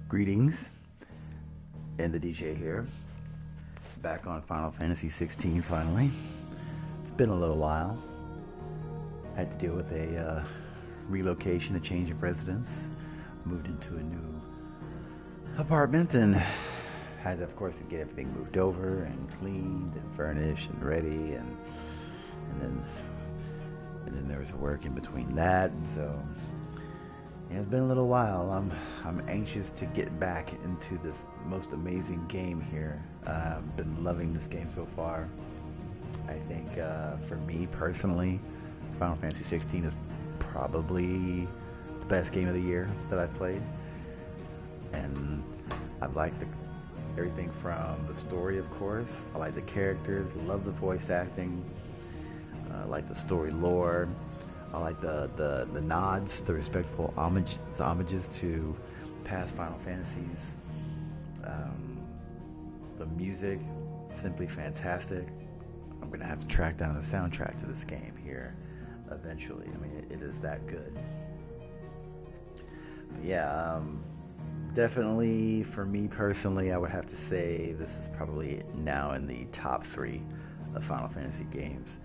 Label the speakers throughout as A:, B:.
A: Greetings, and the DJ here, back on Final Fantasy XVI finally. It's been a little while. Had to deal with a relocation, a change of residence. Moved into a new apartment and had to, of course, get everything moved over and cleaned and furnished and ready, and then there was work in between that, and so yeah, it's been a little while. I'm anxious to get back into this most amazing game here. I've been loving this game so far. I think for me personally, Final Fantasy 16 is probably the best game of the year that I've played, and I've liked everything from the story, of course. I like the characters, love the voice acting. I like the story lore. I like the nods, the respectful homages to past Final Fantasies. The music, simply fantastic. I'm gonna have to track down the soundtrack to this game here eventually. I mean, it is that good. But yeah, definitely for me personally, I would have to say this is probably now in the top 3 of Final Fantasy games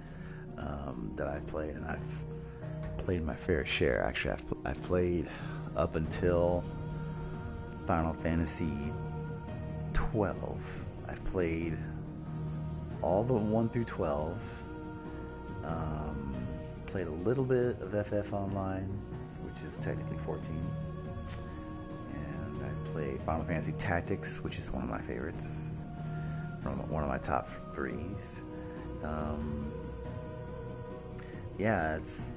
A: that I've played, and I've played my fair share. Actually, I've played up until Final Fantasy 12. I've played all the 1 through 12. Played a little bit of FF Online, which is technically 14. And I played Final Fantasy Tactics, which is one of my favorites, from one of my top 3s. Yeah, this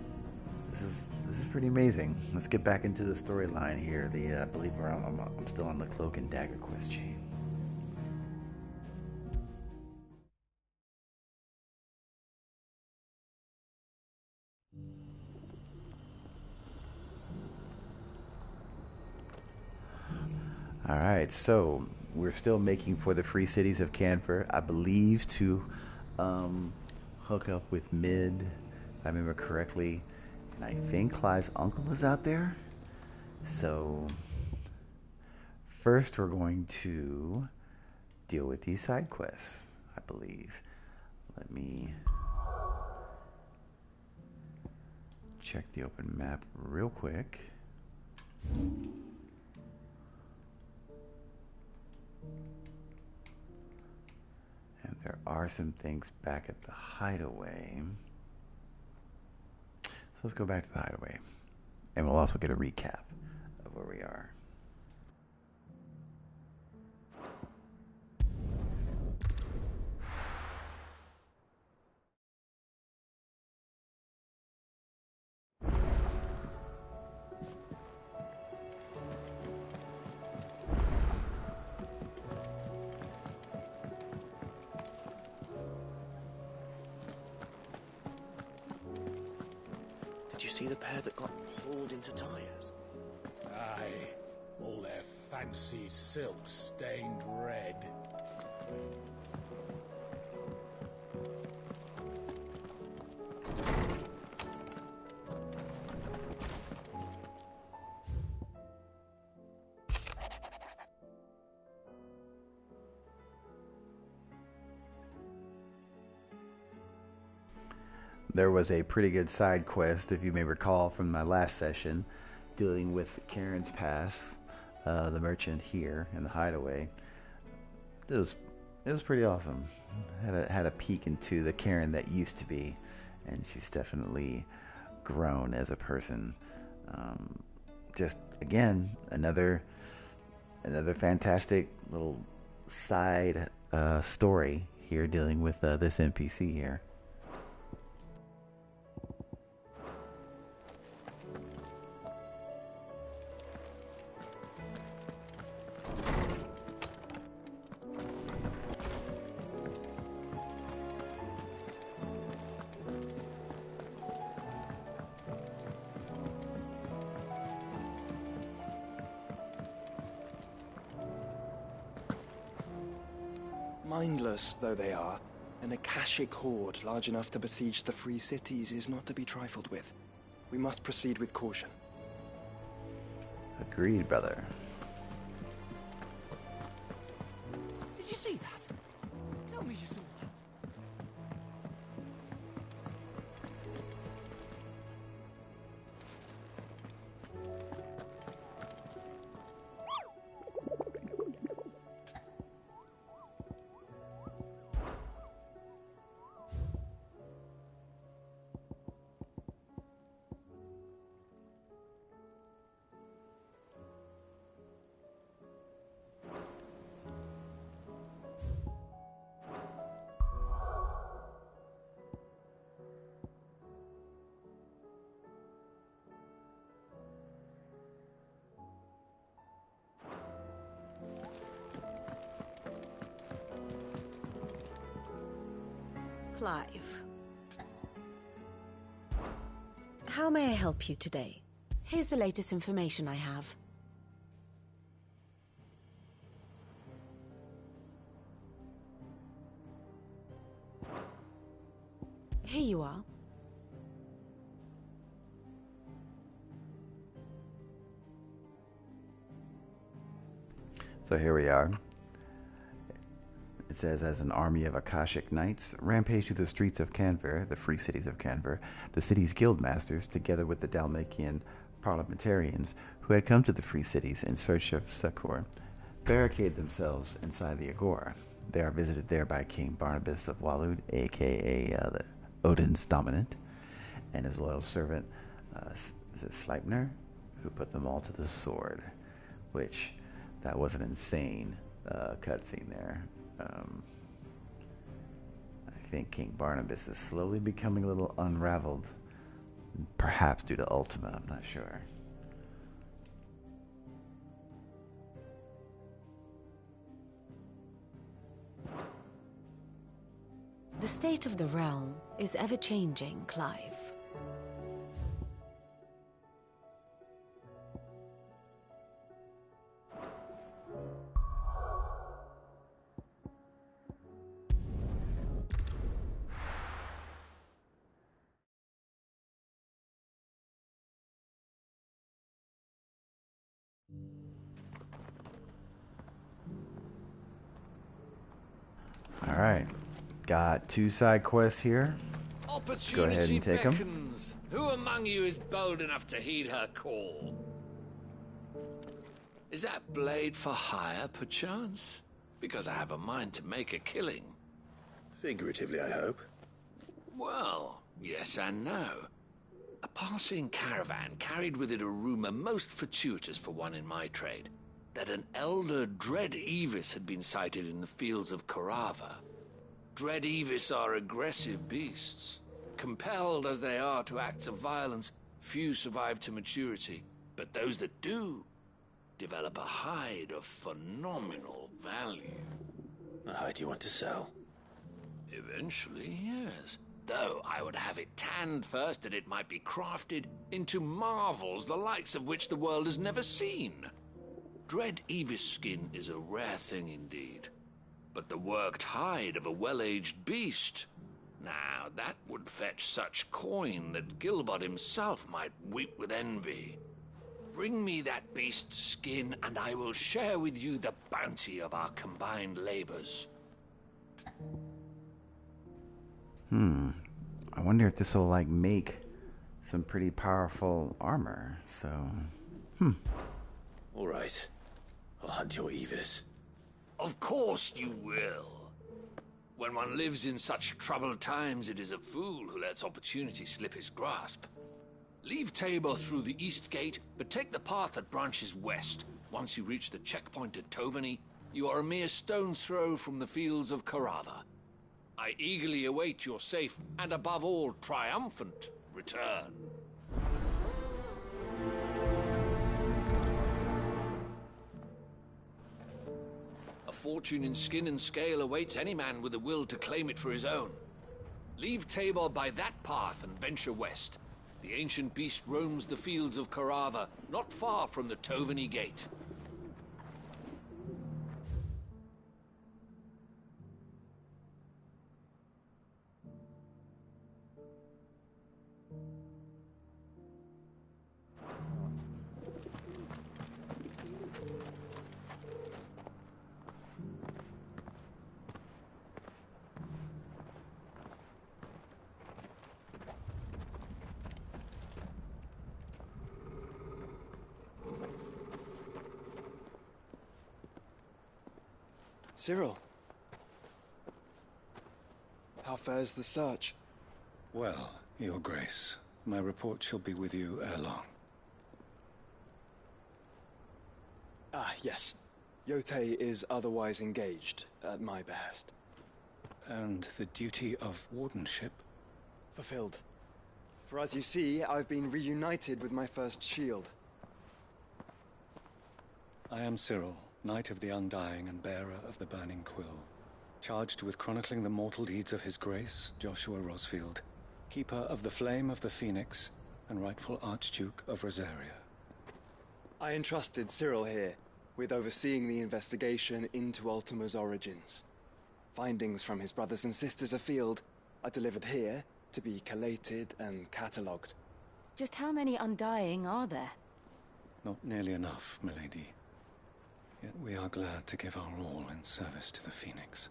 A: is pretty amazing. Let's get back into the storyline here. I believe I'm still on the Cloak and Dagger quest chain. All right, so we're still making for the free cities of Canver, I believe, to hook up with Mid, if I remember correctly. And I think Clive's uncle is out there. So first we're going to deal with these side quests, I believe. Let me check the open map real quick. And there are some things back at the hideaway. So let's go back to the hideaway. And we'll also get a recap of where we are.
B: Did you see the pair that got hauled into tires?
C: Aye, all their fancy silk stained red.
A: There was a pretty good side quest, if you may recall, from my last session, dealing with Karen's Pass, the merchant here in the hideaway. It was pretty awesome. Had a peek into the Karen that used to be, and she's definitely grown as a person. Just again, another fantastic little side story here, dealing with this NPC here.
B: Mindless though they are, an Akashic horde large enough to besiege the free cities is not to be trifled with. We must proceed with caution.
A: Agreed, brother.
D: Clive. How may I help you today? Here's the latest information I have. Here you are.
A: So here we are. It says, as an army of Akashic Knights rampage through the streets of Canver, the free cities of Canver, the city's guildmasters, together with the Dalmatian parliamentarians who had come to the free cities in search of succor, barricade themselves inside the Agora. They are visited there by King Barnabas of Walud, aka Odin's dominant, and his loyal servant, Sleipnir, who put them all to the sword. Which, that was an insane cutscene there. I think King Barnabas is slowly becoming a little unraveled, perhaps due to Ultima, I'm not sure.
D: The state of the realm is ever-changing, Clive.
A: Alright, got 2 side quests here.
E: Opportunity
A: Go ahead and take 'em.
E: beckons. Who among you is bold enough to heed her call? Is that blade for hire, perchance? Because I have a mind to make a killing.
B: Figuratively, I hope.
E: Well, yes and no. A passing caravan carried with it a rumor most fortuitous for one in my trade, that an elder Dread Evis had been sighted in the fields of Korava. Dread Evis are aggressive beasts. Compelled as they are to acts of violence, few survive to maturity, but those that do develop a hide of phenomenal value.
B: A hide you want to sell?
E: Eventually, yes. Though I would have it tanned first that it might be crafted into marvels the likes of which the world has never seen. Dread Evis skin is a rare thing indeed. But the worked hide of a well-aged beast, now that would fetch such coin that Gilbert himself might weep with envy. Bring me that beast's skin, and I will share with you the bounty of our combined labors.
A: I wonder if this will, like, make some pretty powerful armor, so...
B: All right. I'll hunt your Evis.
E: Of course you will. When one lives in such troubled times, it is a fool who lets opportunity slip his grasp. Leave Tabor through the east gate, but take the path that branches west. Once you reach the checkpoint at Tovany, you are a mere stone's throw from the fields of Korava. I eagerly await your safe, and above all, triumphant return. A fortune in skin and scale awaits any man with the will to claim it for his own. Leave Tabor by that path and venture west. The ancient beast roams the fields of Korava, not far from the Tovany Gate.
B: Cyril. How fares the search?
F: Well, Your Grace, my report shall be with you ere long.
B: Ah, yes. Yotei is otherwise engaged, at my behest.
F: And the duty of wardenship?
B: Fulfilled. For as you see, I've been reunited with my first shield.
F: I am Cyril, Knight of the Undying and bearer of the Burning Quill. charged with chronicling the mortal deeds of His Grace, Joshua Rosfield, Keeper of the Flame of the Phoenix, and rightful Archduke of Rosaria.
B: I entrusted Cyril here with overseeing the investigation into Ultima's origins. Findings from his brothers and sisters afield are delivered here to be collated and catalogued.
G: Just how many Undying are there?
F: Not nearly enough, milady. Yet we are glad to give our all in service to the Phoenix.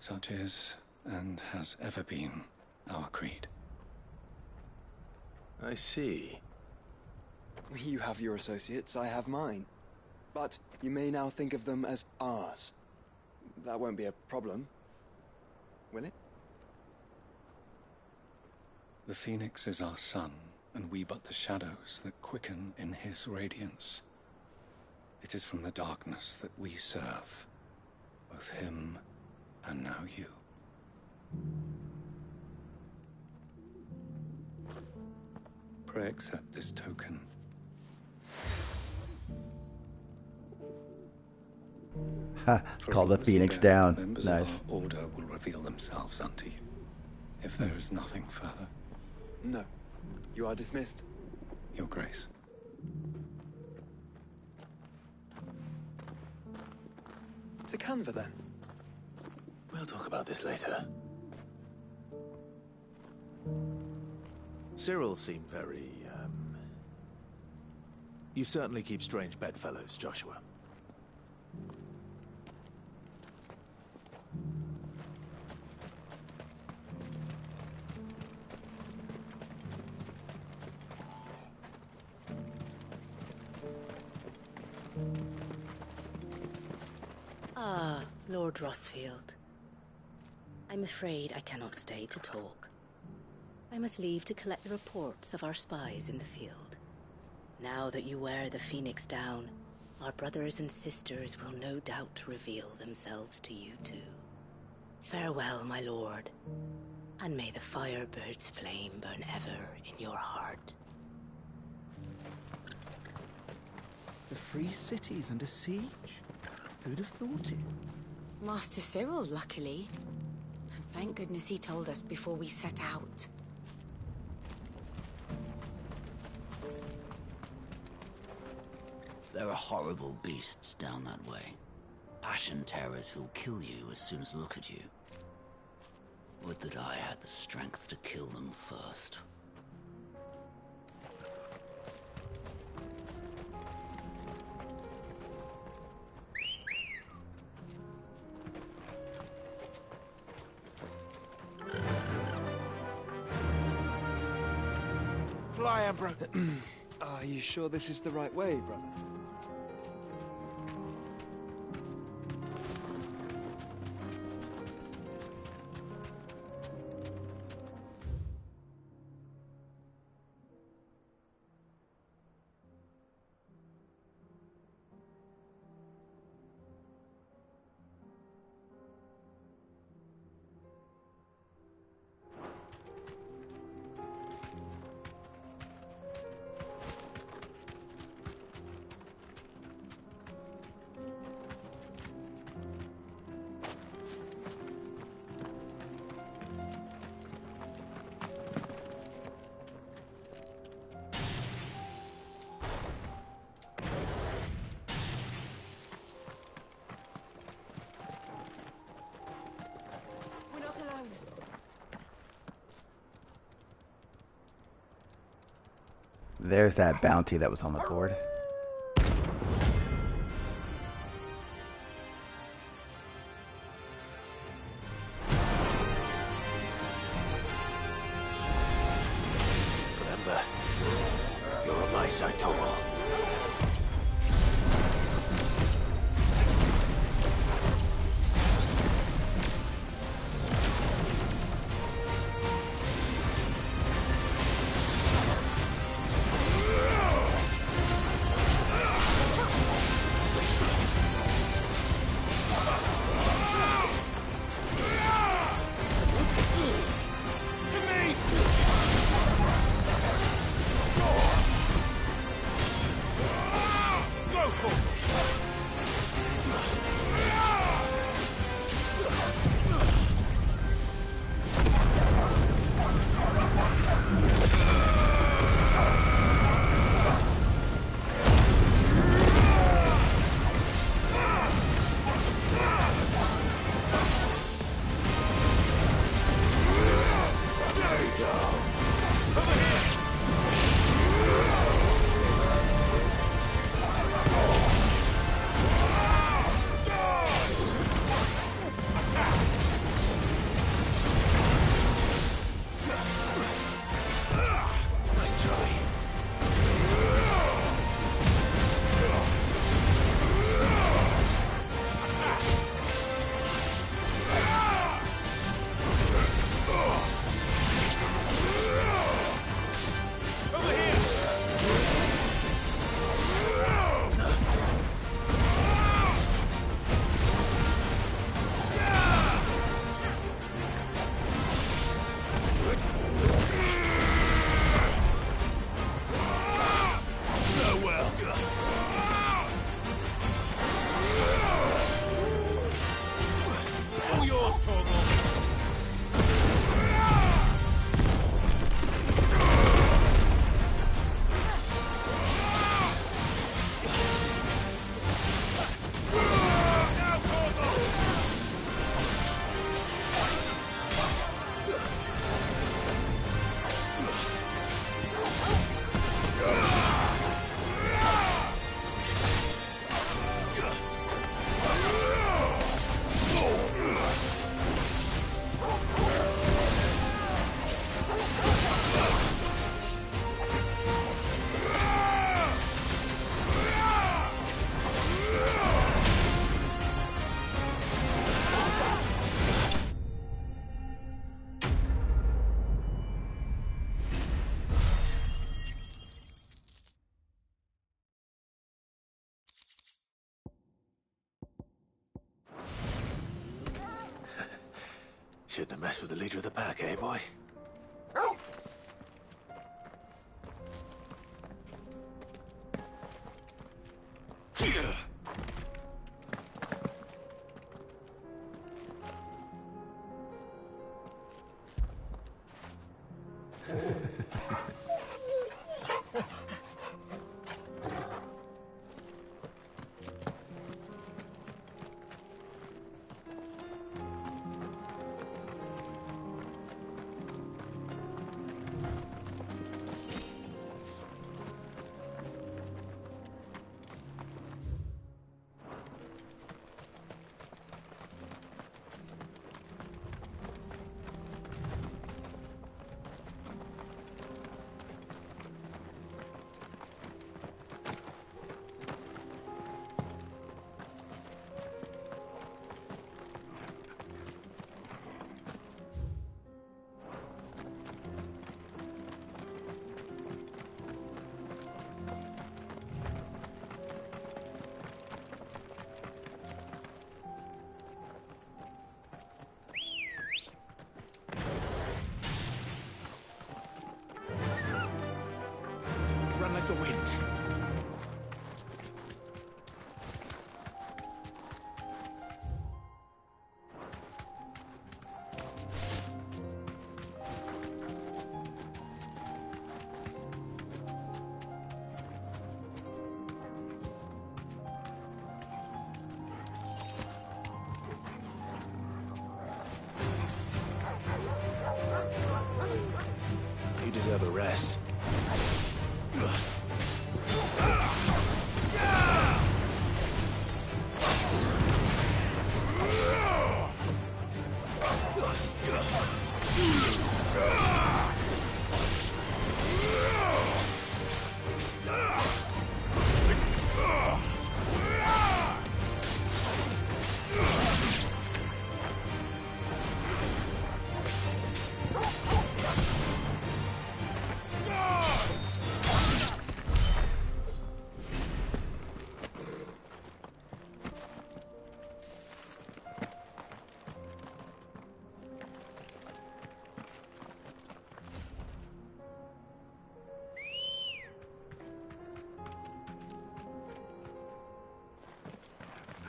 F: Such is, and has ever been, our creed.
H: I see.
B: You have your associates, I have mine. But you may now think of them as ours. That won't be a problem, will it?
F: The Phoenix is our sun, and we but the shadows that quicken in his radiance. It is from the darkness that we serve, both him and now you. Pray accept this token.
A: Ha, it's called the Phoenix down.
F: Members
A: Nice.
F: of our order will reveal themselves unto you, if there is nothing further.
B: No. You are dismissed.
F: Your Grace.
B: To Canva, then.
H: We'll talk about this later. Cyril seemed very, You certainly keep strange bedfellows, Joshua.
D: Ah, Lord Rosfield. I'm afraid I cannot stay to talk. I must leave to collect the reports of our spies in the field. Now that you wear the Phoenix down, our brothers and sisters will no doubt reveal themselves to you too. Farewell, my lord, and may the Firebird's flame burn ever in your heart.
I: The free city's under siege? Who'd have thought it?
D: Master Cyril, luckily. And thank goodness he told us before we set out.
J: There are horrible beasts down that way. Ashen terrors who'll kill you as soon as look at you. Would that I had the strength to kill them first.
B: Fly, Ambro. Are you sure this is the right way, brother?
A: There's that bounty that was on the board.
H: Remember, you're on my side, Torval. Shouldn't have messed with the leader of the pack, eh, boy? Run like the wind. You deserve a rest.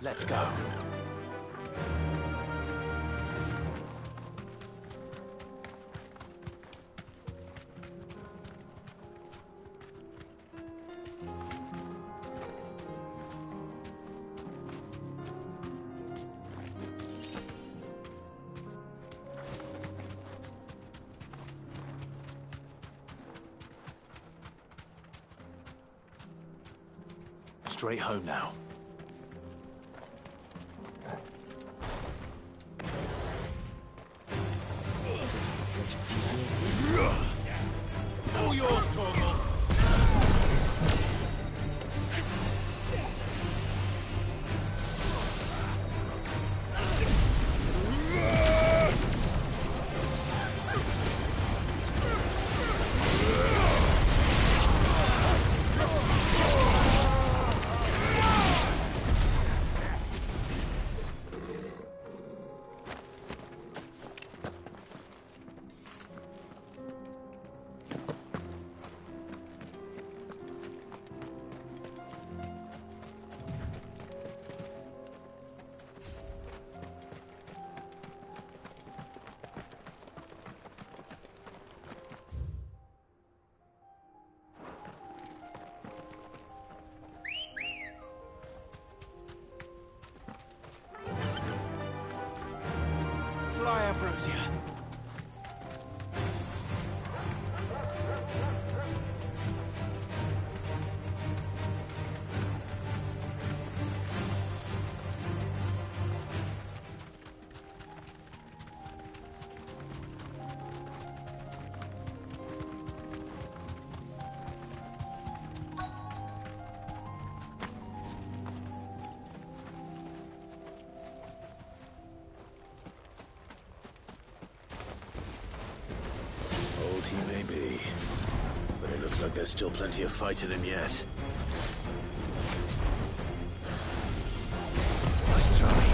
H: Let's go. Straight home now. All yours, Torgal. Fly, Ambrosia. Old he may be, but it looks like there's still plenty of fight in him yet. Nice try.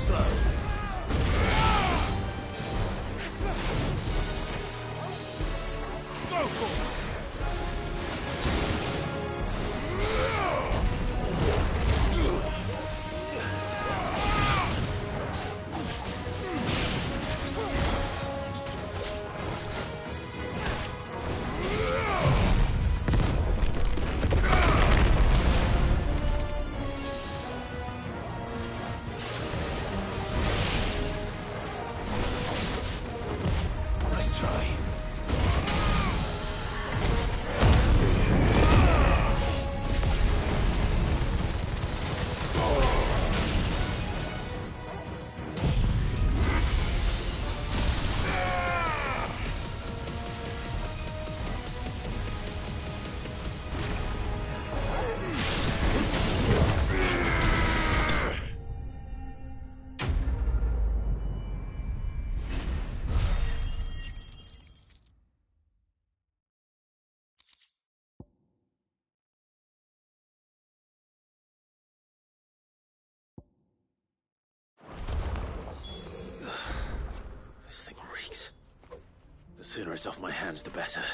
H: slow.
C: Go for it!
H: This thing reeks. The sooner it's off my hands, the better.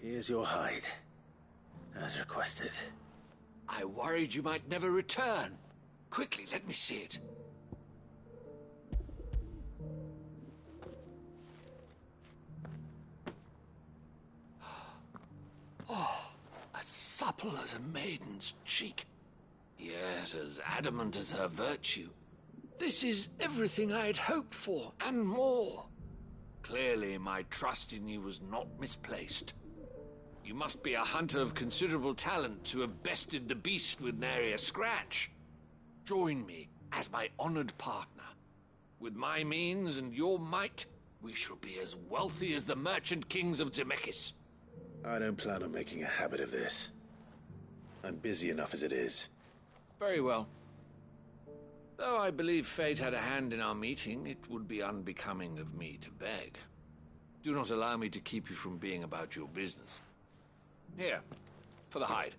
H: Here's your hide, as requested.
E: I worried you might never return. Quickly, let me see it. Oh, as supple as a maiden's cheek, yet as adamant as her virtue. This is everything I had hoped for, and more. Clearly, my trust in you was not misplaced. You must be a hunter of considerable talent to have bested the beast with nary a scratch. Join me as my honored partner. With my means and your might, we shall be as wealthy as the merchant kings of Zemeckis.
H: I don't plan on making a habit of this. I'm busy enough as it is.
E: Very well. Though I believe fate had a hand in our meeting, it would be unbecoming of me to beg. Do not allow me to keep you from being about your business. Here, for the hide.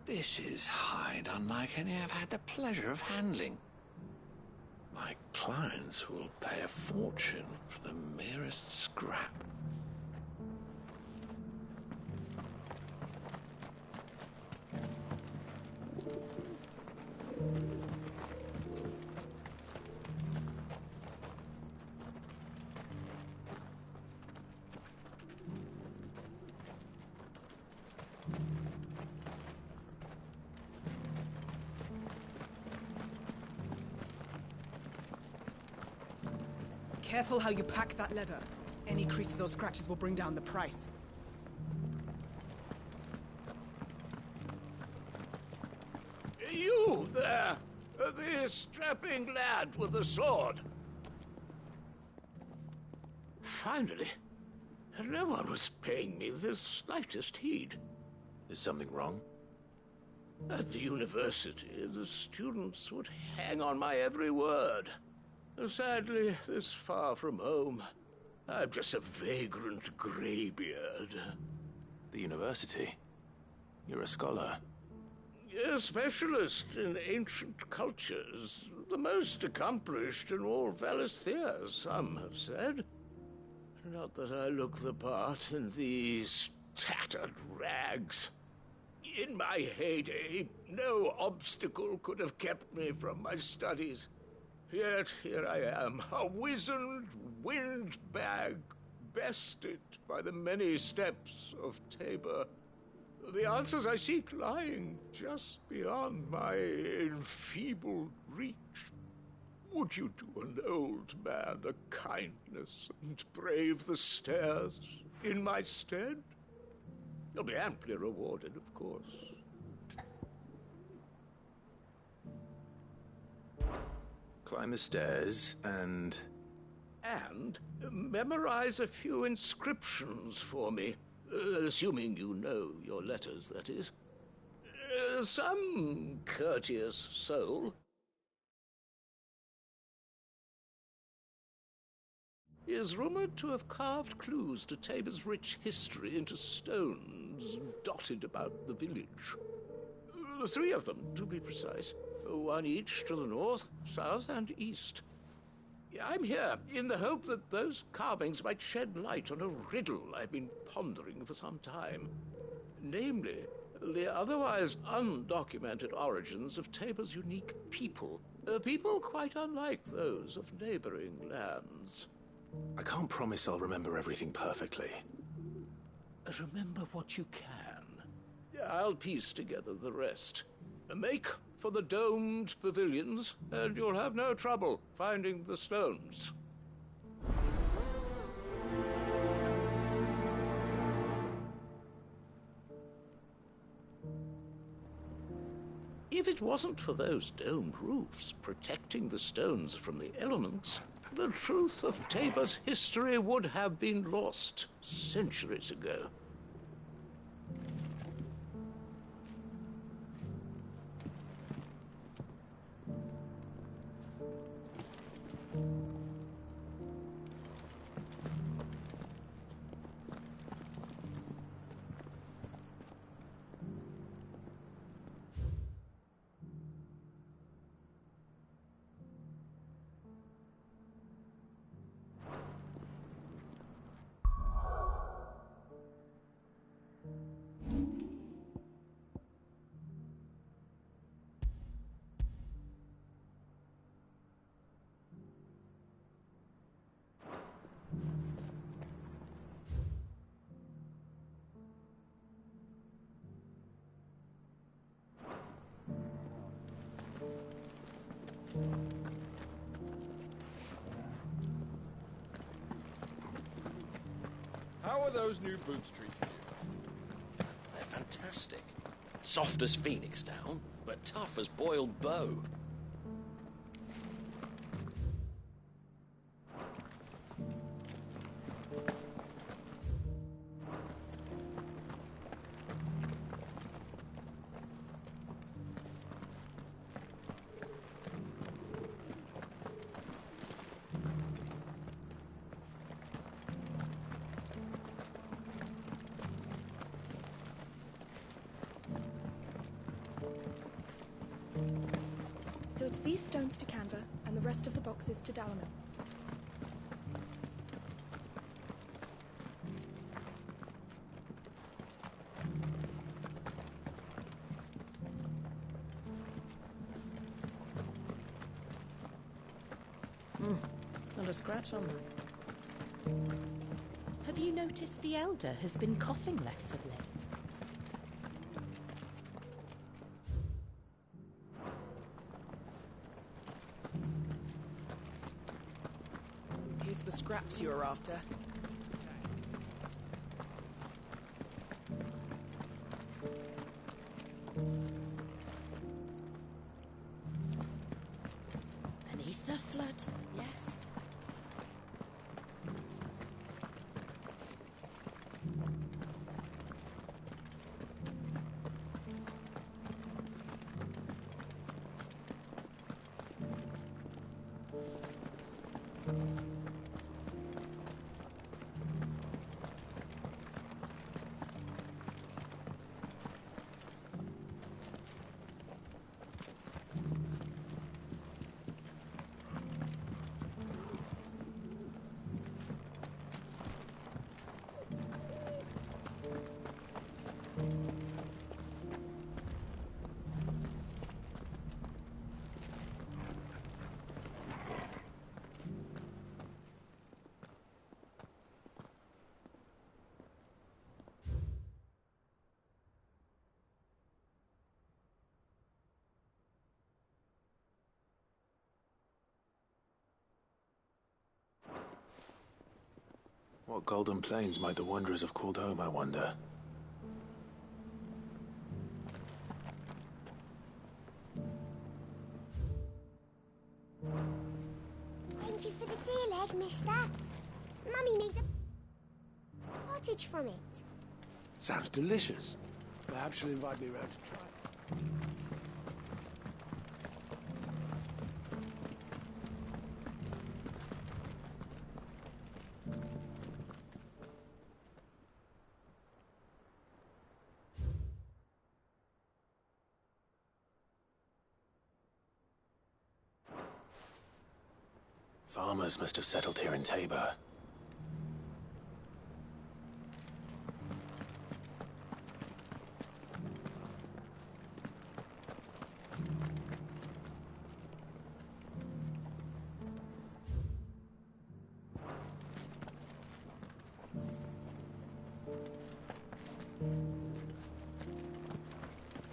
E: This is hide unlike any I've had the pleasure of handling. My clients will pay a fortune for the merest scrap.
K: Careful how you pack that leather. Any creases or scratches will bring down the price.
C: You there! The strapping lad with the sword. Finally, no one was paying me the slightest heed.
H: Is something wrong?
C: At the university, the students would hang on my every word. Sadly, this far from home, I'm just a vagrant greybeard.
H: The university? You're a scholar.
C: A specialist in ancient cultures. The most accomplished in all Valisthea, some have said. Not that I look the part in these tattered rags. In my heyday, no obstacle could have kept me from my studies. Yet here I am, a wizened windbag, bested by the many steps of Tabor. The answers I seek lying just beyond my enfeebled reach. Would you do an old man a kindness and brave the stairs in my stead? You'll be amply rewarded, of course.
H: Climb the stairs and...
C: And memorize a few inscriptions for me. Assuming you know your letters, that is. Some courteous soul is rumored to have carved clues to Tabor's rich history into stones dotted about the village. 3 of them, to be precise. 1 each to the north, south, and east. I'm here in the hope that those carvings might shed light on a riddle I've been pondering for some time. Namely, the otherwise undocumented origins of Tabor's unique people. People quite unlike those of neighboring lands.
H: I can't promise I'll remember everything perfectly.
C: Remember what you can. I'll piece together the rest. Make for the domed pavilions, and you'll have no trouble finding the stones. If it wasn't for those domed roofs protecting the stones from the elements, the truth of Tabor's history would have been lost centuries ago.
L: How are those new boots treating you?
M: They're fantastic. Soft as phoenix down, but tough as boiled bow.
N: So it's these stones to Canva, and the rest of the boxes to Dalamil.
D: Not a scratch on them. Have you noticed the Elder has been coughing less of late?
K: Here's the scraps you're after.
D: Beneath the flood, yes.
H: What golden plains might the wanderers have called home, I wonder?
O: Thank you for the deal egg, mister. Mummy made a pottage from it.
H: Sounds delicious.
P: Perhaps she'll invite me round to try it.
H: Farmers must have settled here in Tabor.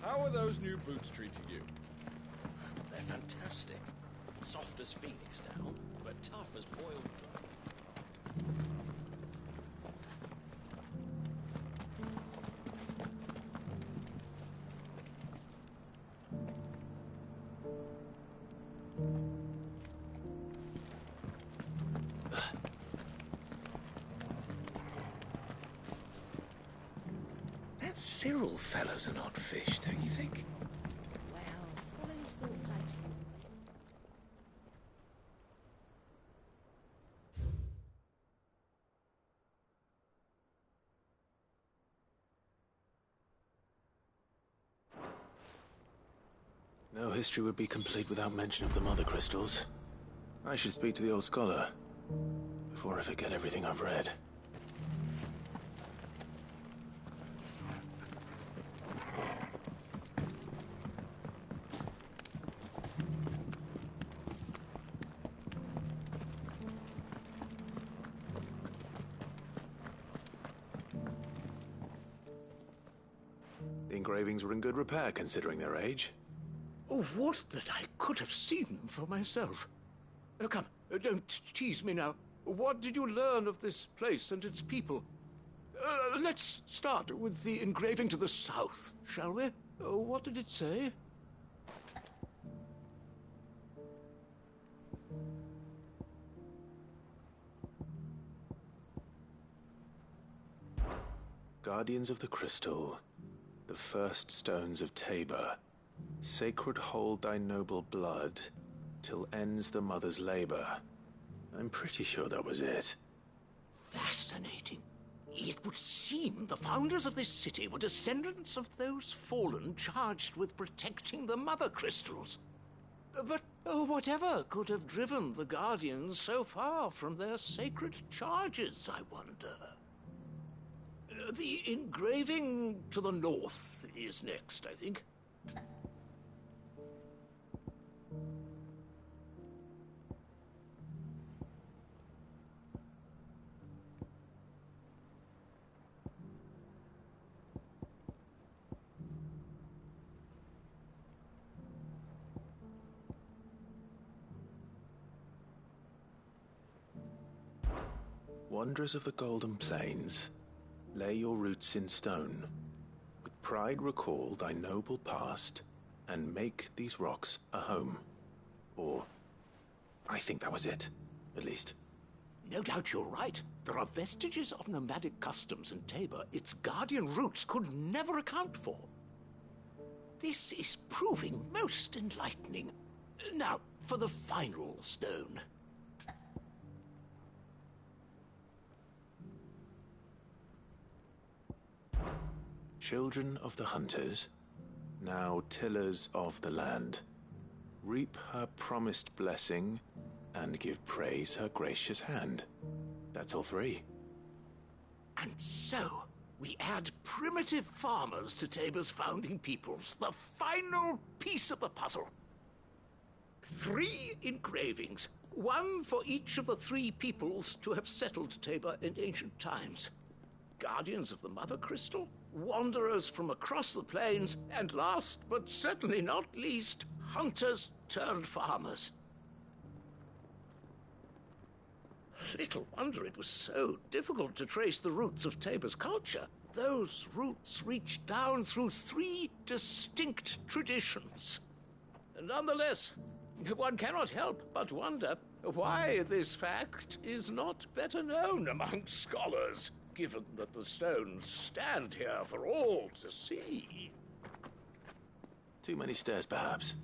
L: How are those new boots treating you?
M: They're fantastic. Soft as phoenix down, but tough as boiled blood.
F: That Cyril fellow's an odd fish, don't you think?
O: Well, scholarly thoughts like you.
H: No history would be complete without mention of the mother crystals. I should speak to the old scholar before I forget everything I've read. The engravings were in good repair considering their age.
C: Oh, would that I could have seen them for myself. Come, don't tease me now. What did you learn of this place and its people? Let's start with the engraving to the south, shall we? What did it say?
H: Guardians of the Crystal, the first stones of Tabor, sacred hold thy noble blood, till ends the mother's labor. I'm pretty sure that was it.
C: Fascinating. It would seem the founders of this city were descendants of those fallen charged with protecting the mother crystals. But whatever could have driven the Guardians so far from their sacred charges, I wonder? The engraving to the north is next, I think.
H: Wanderers of the Golden Plains, lay your roots in stone. With pride recall thy noble past, and make these rocks a home. Or, I think that was it, at least.
C: No doubt you're right. There are vestiges of nomadic customs in Tabor its guardian roots could never account for. This is proving most enlightening. Now, for the final stone.
H: Children of the hunters, now tillers of the land, reap her promised blessing and give praise her gracious hand. That's all three.
C: And so, we add primitive farmers to Tabor's founding peoples, the final piece of the puzzle. 3 engravings, one for each of the 3 peoples to have settled Tabor in ancient times. Guardians of the Mother Crystal, wanderers from across the plains, and last but certainly not least, hunters turned farmers. Little wonder it was so difficult to trace the roots of Tabor's culture. Those roots reach down through 3 distinct traditions. Nonetheless, one cannot help but wonder why this fact is not better known among scholars, given that the stones stand here for all to see.
H: Too many stairs, perhaps.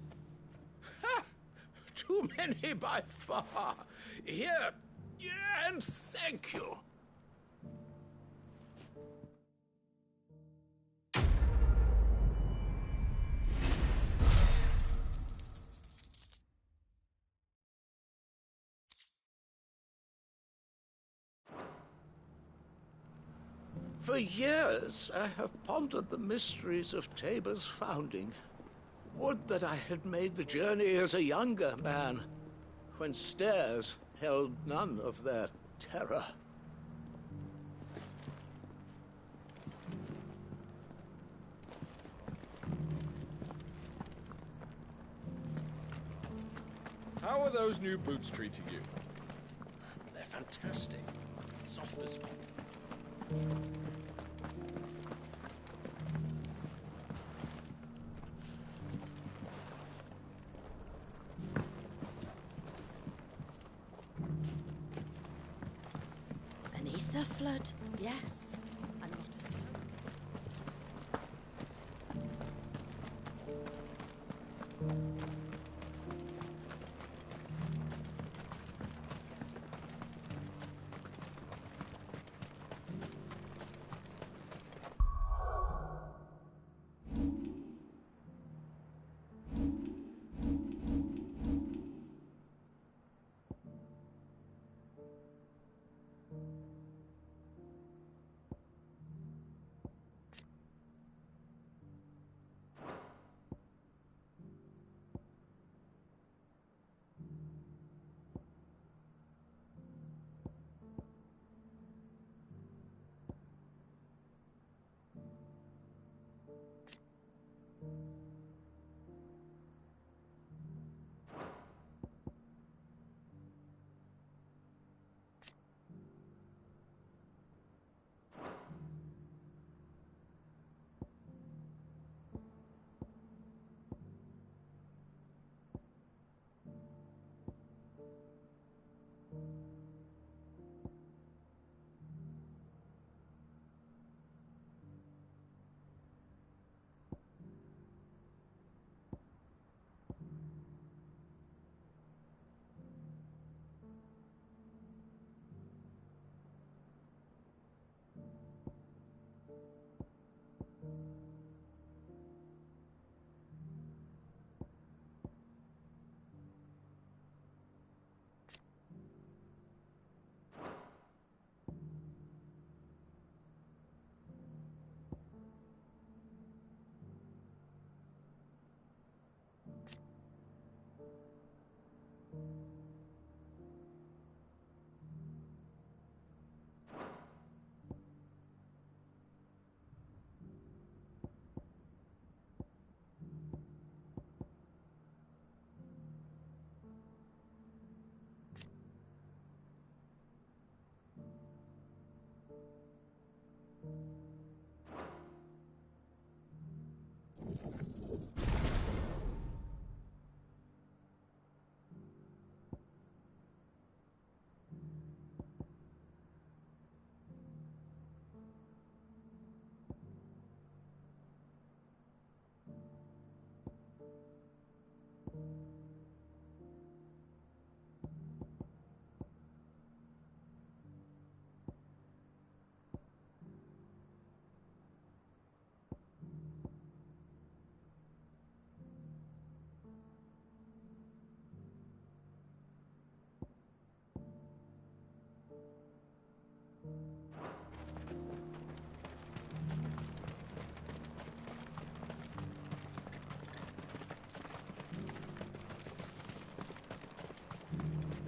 C: Ha! Too many by far. Here, and thank you. For years, I have pondered the mysteries of Tabor's founding. Would that I had made the journey as a younger man, when stairs held none of their terror.
L: How are those new boots treating you?
M: They're fantastic. Soft as...
D: Beneath the flood, yes. And not a stone.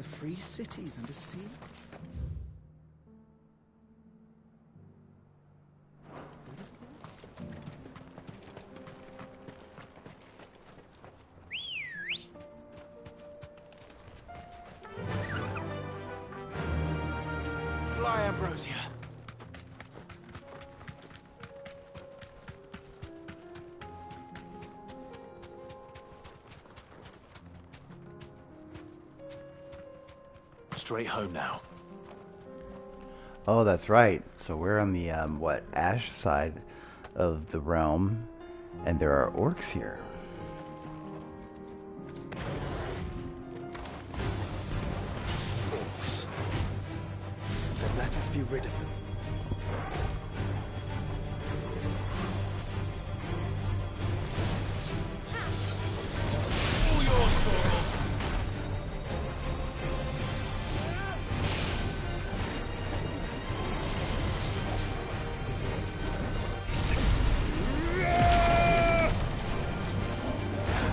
I: Free cities under siege?
H: Fly, Ambrosia. Straight home now.
A: Oh, that's right. So we're on the, Ash side of the realm, and there are orcs here.
B: Orcs. Then let us be rid of them.
H: All yours, Torgal.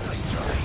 H: Nice try.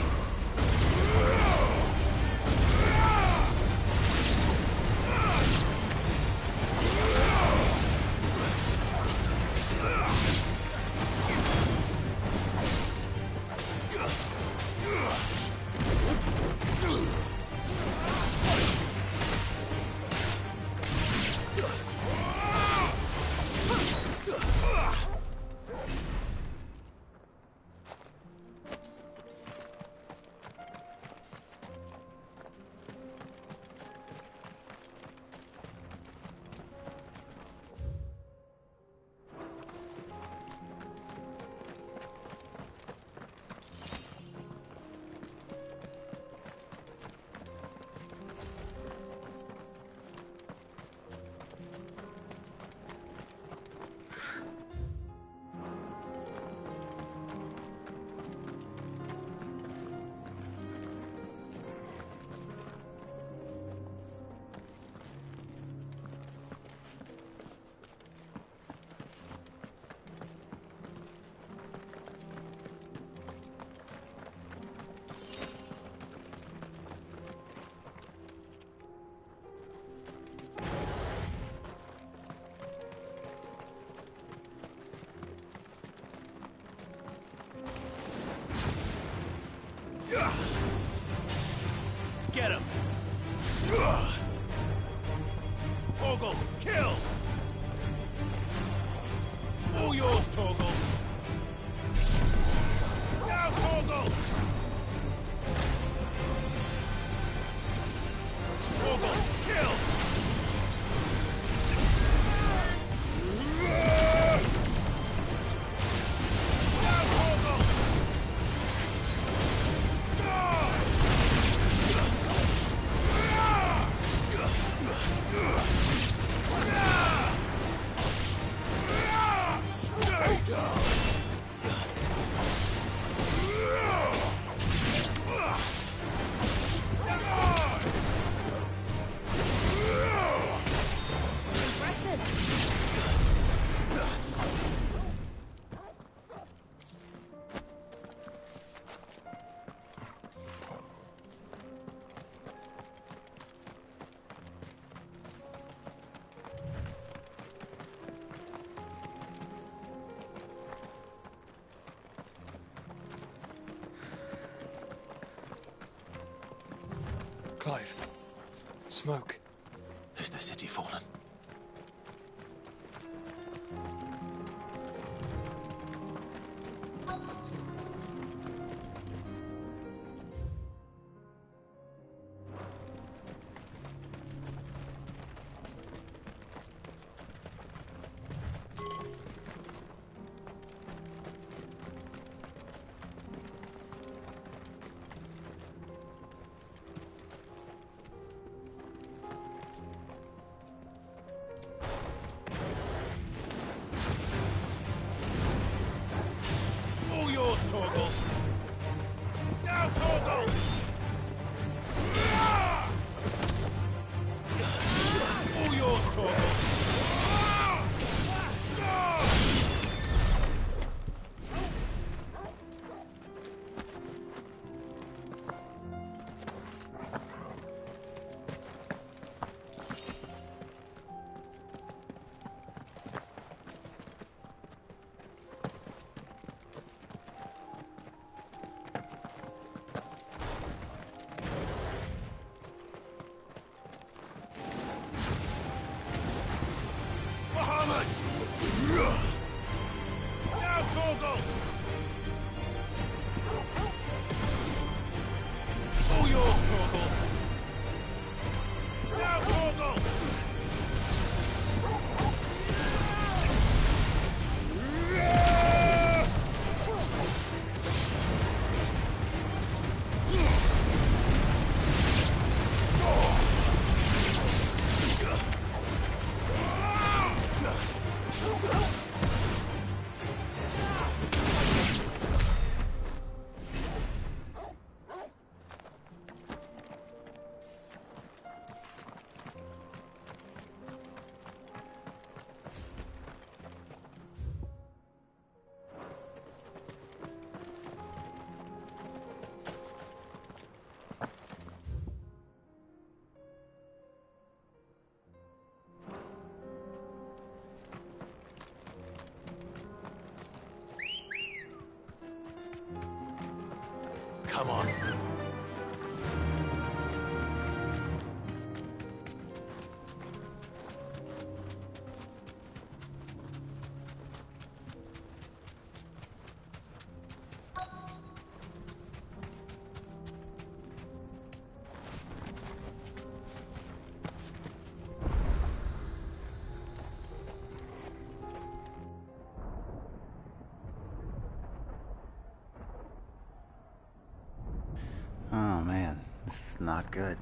H: Get him! Torgal, kill! All yours, Torgal! Now, Torgal! Torgal, kill! Now, Torgal!
B: Clive. Smoke.
H: Is the city fallen?
M: Come on.
A: Oh man, this is not good.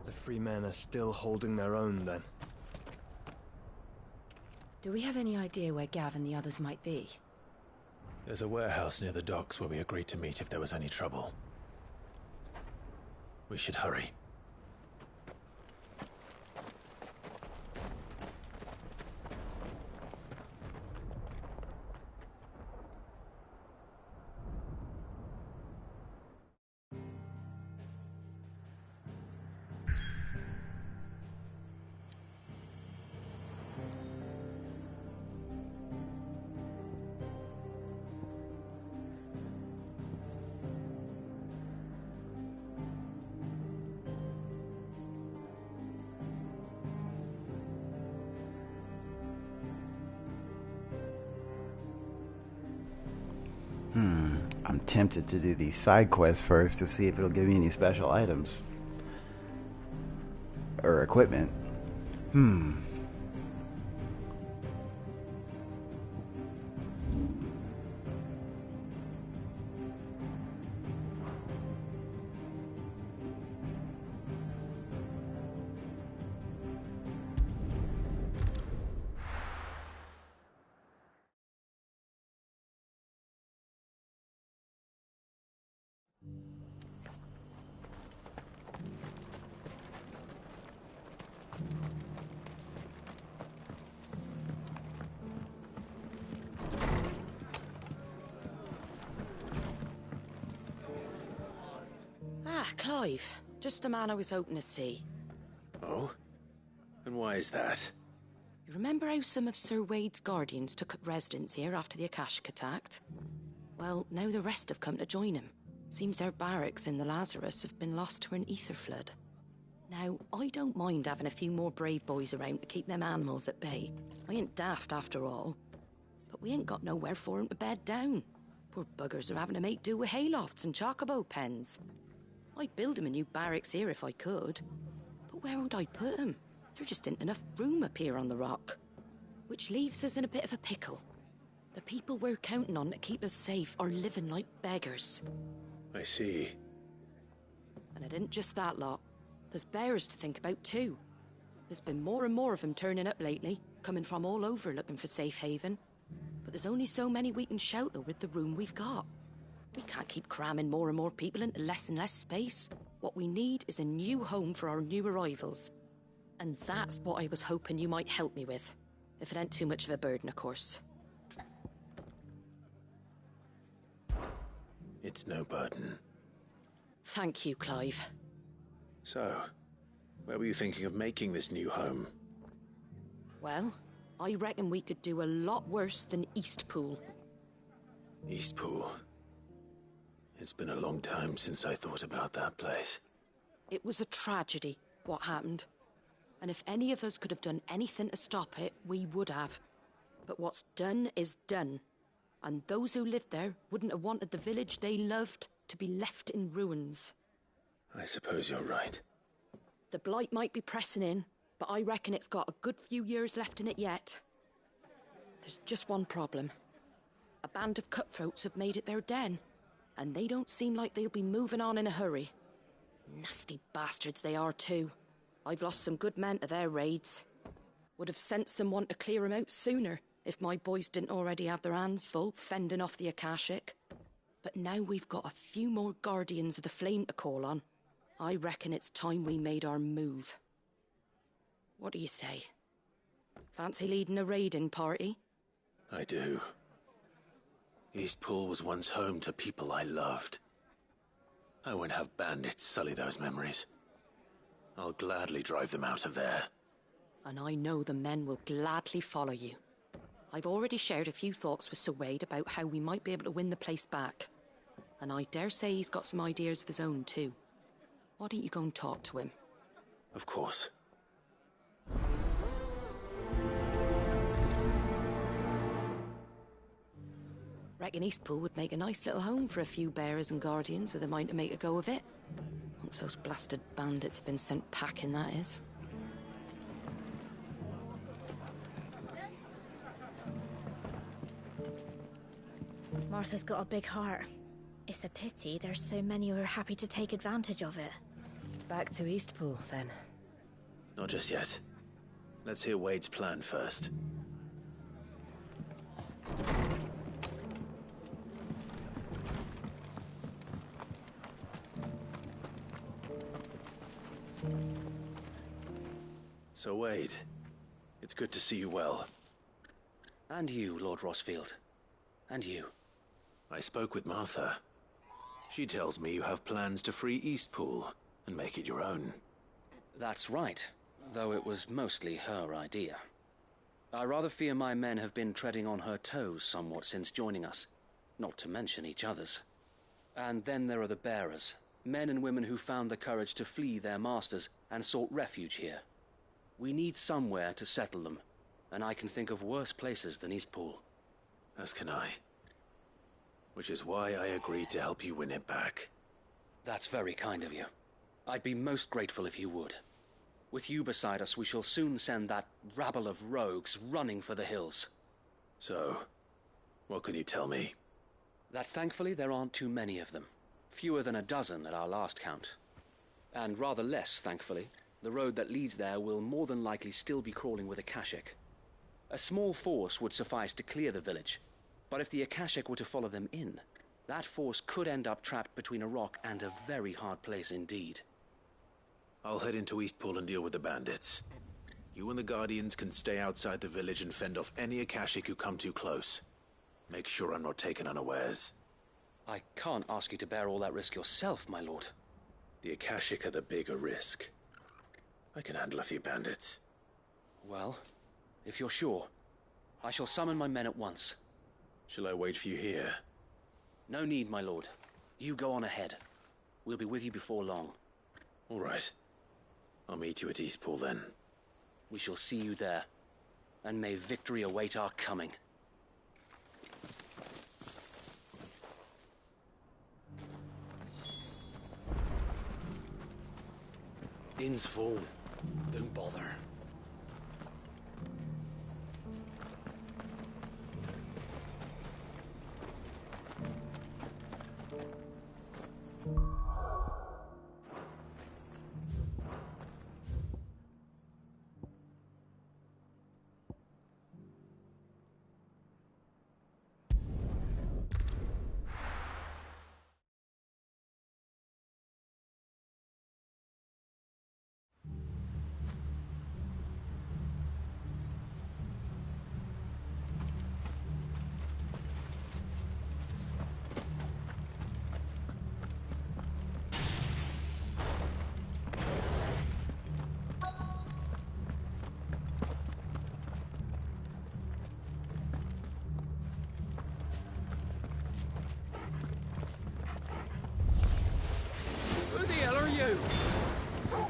Q: The free men are still holding their own then.
G: Do we have any idea where Gav and the others might be?
H: There's a warehouse near the docks where we agreed to meet if there was any trouble. We should hurry.
A: I'm tempted to do the side quest first to see if it'll give me any special items. Or equipment.
D: Clive. Just the man I was hoping to see.
H: Oh? And why is that?
D: You remember how some of Sir Wade's guardians took up residence here after the Akashic attacked? Well, now the rest have come to join him. Seems their barracks in the Lazarus have been lost to an ether flood. Now, I don't mind having a few more brave boys around to keep them animals at bay. I ain't daft after all. But we ain't got nowhere for 'em to bed down. Poor buggers are having to make do with haylofts and chocobo pens. I'd build 'em a new barracks here if I could. But where would I put 'em? There just ain't enough room up here on the rock. Which leaves us in a bit of a pickle. The people we're counting on to keep us safe are living like beggars.
H: I see.
D: And it isn't just that lot. There's bears to think about too. There's been more and more of them turning up lately, coming from all over looking for safe haven. But there's only so many we can shelter with the room we've got. We can't keep cramming more and more people into less and less space. What we need is a new home for our new arrivals. And that's what I was hoping you might help me with. If it ain't too much of a burden, of course.
H: It's no burden.
D: Thank you, Clive.
H: So, where were you thinking of making this new home?
D: Well, I reckon we could do a lot worse than Eastpool.
H: Eastpool. It's been a long time since I thought about that place.
D: It was a tragedy, what happened. And if any of us could have done anything to stop it, we would have. But what's done is done. And those who lived there wouldn't have wanted the village they loved to be left in ruins.
H: I suppose you're right.
D: The blight might be pressing in, but I reckon it's got a good few years left in it yet. There's just one problem. A band of cutthroats have made it their den, and they don't seem like they'll be moving on in a hurry. Nasty bastards they are too. I've lost some good men to their raids. Would have sent someone to clear 'em out sooner if my boys didn't already have their hands full fending off the Akashic. But now we've got a few more guardians of the flame to call on. I reckon it's time we made our move. What do you say? Fancy leading a raiding party?
H: I do. Eastpool was once home to people I loved. I won't have bandits sully those memories. I'll gladly drive them out of there.
R: and I know the men will gladly follow you. I've already shared a few thoughts with Sir Wade about how we might be able to win the place back. And I dare say he's got some ideas of his own too. Why don't you go and talk to him?
H: Of course.
R: Reckon Eastpool would make a nice little home for a few bearers and guardians with a mind to make a go of it. Once those blasted bandits have been sent packing, that is.
O: Martha's got a big heart. It's a pity there's so many who are happy to take advantage of it.
G: Back to Eastpool, then.
H: Not just yet. Let's hear Wade's plan first. So, Wade, it's good to see you well.
S: And you, Lord Rossfield. And you.
H: I spoke with Martha. She tells me you have plans to free Eastpool and make it your own.
S: That's right, though it was mostly her idea. I rather fear my men have been treading on her toes somewhat since joining us, not to mention each other's. And then there are the bearers, men and women who found the courage to flee their masters and sought refuge here. We need somewhere to settle them, and I can think of worse places than Eastpool.
H: As can I. Which is why I agreed to help you win it back.
S: That's very kind of you. I'd be most grateful if you would. With you beside us, we shall soon send that rabble of rogues running for the hills.
H: So, what can you tell me?
S: That thankfully there aren't too many of them. Fewer than a dozen at our last count. And rather less, thankfully, the road that leads there will more than likely still be crawling with Akashic. A small force would suffice to clear the village, but if the Akashic were to follow them in, that force could end up trapped between a rock and a very hard place indeed.
H: I'll head into Eastpool and deal with the bandits. You and the Guardians can stay outside the village and fend off any Akashic who come too close. Make sure I'm not taken unawares.
S: I can't ask you to bear all that risk yourself, my lord.
H: The Akashic are the bigger risk. I can handle a few bandits.
S: Well, if you're sure, I shall summon my men at once.
H: Shall I wait for you here?
S: No need, my lord. You go on ahead. We'll be with you before long.
H: All right. I'll meet you at Eastpool then.
S: We shall see you there. And may victory await our coming.
M: Inn's full. Don't bother.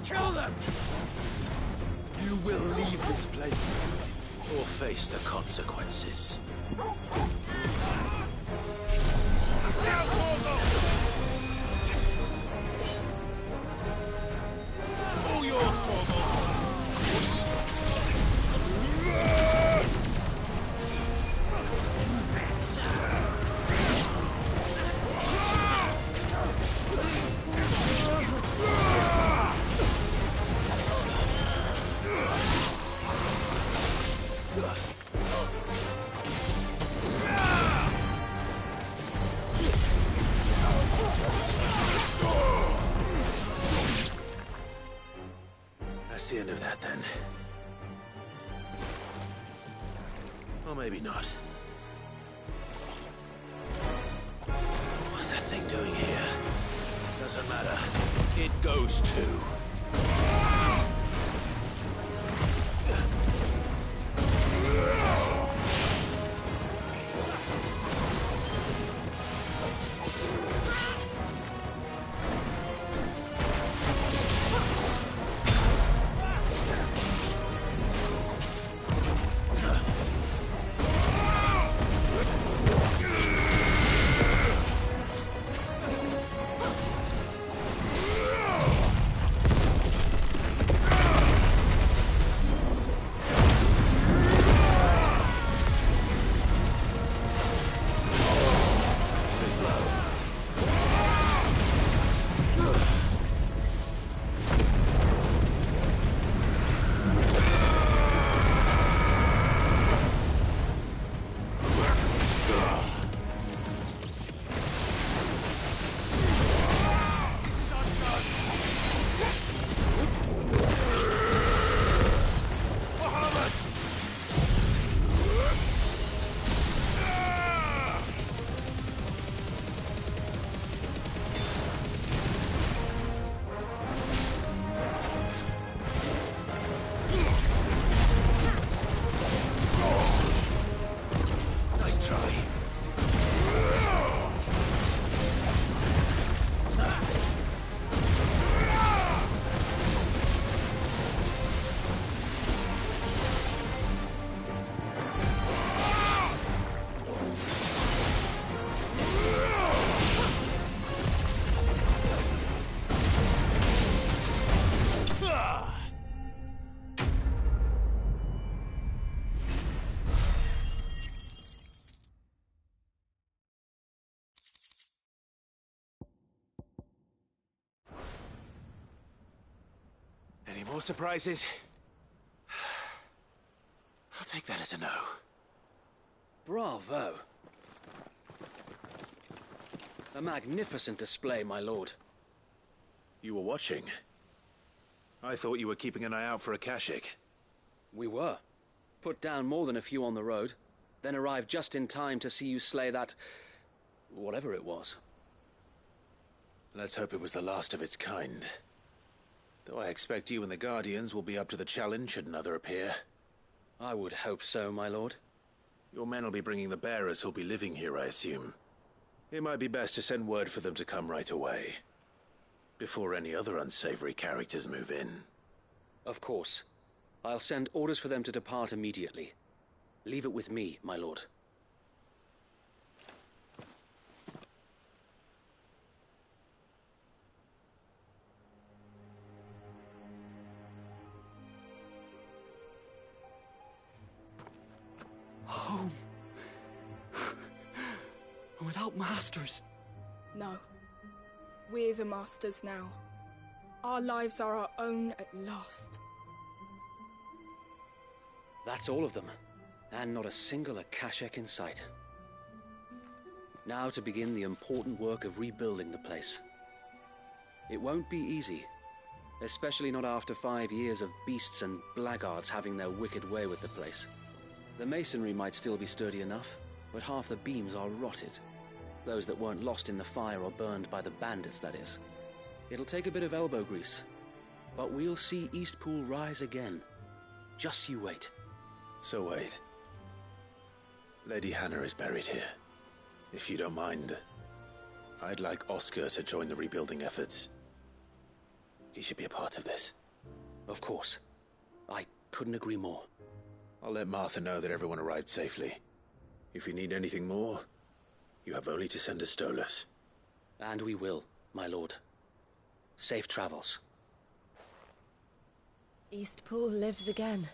L: Kill them! You will leave this place.
H: Or face the consequences.
L: All yours, Torvald!
H: That's the end of that, then. Or maybe not. What's that thing doing here? Doesn't matter. It goes too. Any more surprises? I'll take that as a no.
S: Bravo. A magnificent display, my lord.
H: You were watching? I thought you were keeping an eye out for a Kashik.
S: We were. Put down more than a few on the road, then arrived just in time to see you slay that... whatever it was.
H: Let's hope it was the last of its kind. Though I expect you and the Guardians will be up to the challenge should another appear.
S: I would hope so, my lord.
H: Your men will be bringing the bearers who'll be living here, I assume. It might be best to send word for them to come right away, before any other unsavory characters move in.
S: Of course. I'll send orders for them to depart immediately. Leave it with me, my lord.
K: Home. Without masters.
N: No. We're the masters now. Our lives are our own at last.
S: That's all of them, and not a single Akashek in sight. Now to begin the important work of rebuilding the place. It won't be easy, especially not after 5 years of beasts and blackguards having their wicked way with the place. The masonry might still be sturdy enough, but half the beams are rotted. Those that weren't lost in the fire or burned by the bandits, that is. It'll take a bit of elbow grease, but we'll see Eastpool rise again. Just you wait.
H: So wait. Lady Hannah is buried here. If you don't mind, I'd like Oscar to join the rebuilding efforts. He should be a part of this.
S: Of course. I couldn't agree more.
H: I'll let Martha know that everyone arrived safely. If you need anything more, you have only to send a Stolas.
S: And we will, my lord. Safe travels.
G: Eastpool lives again.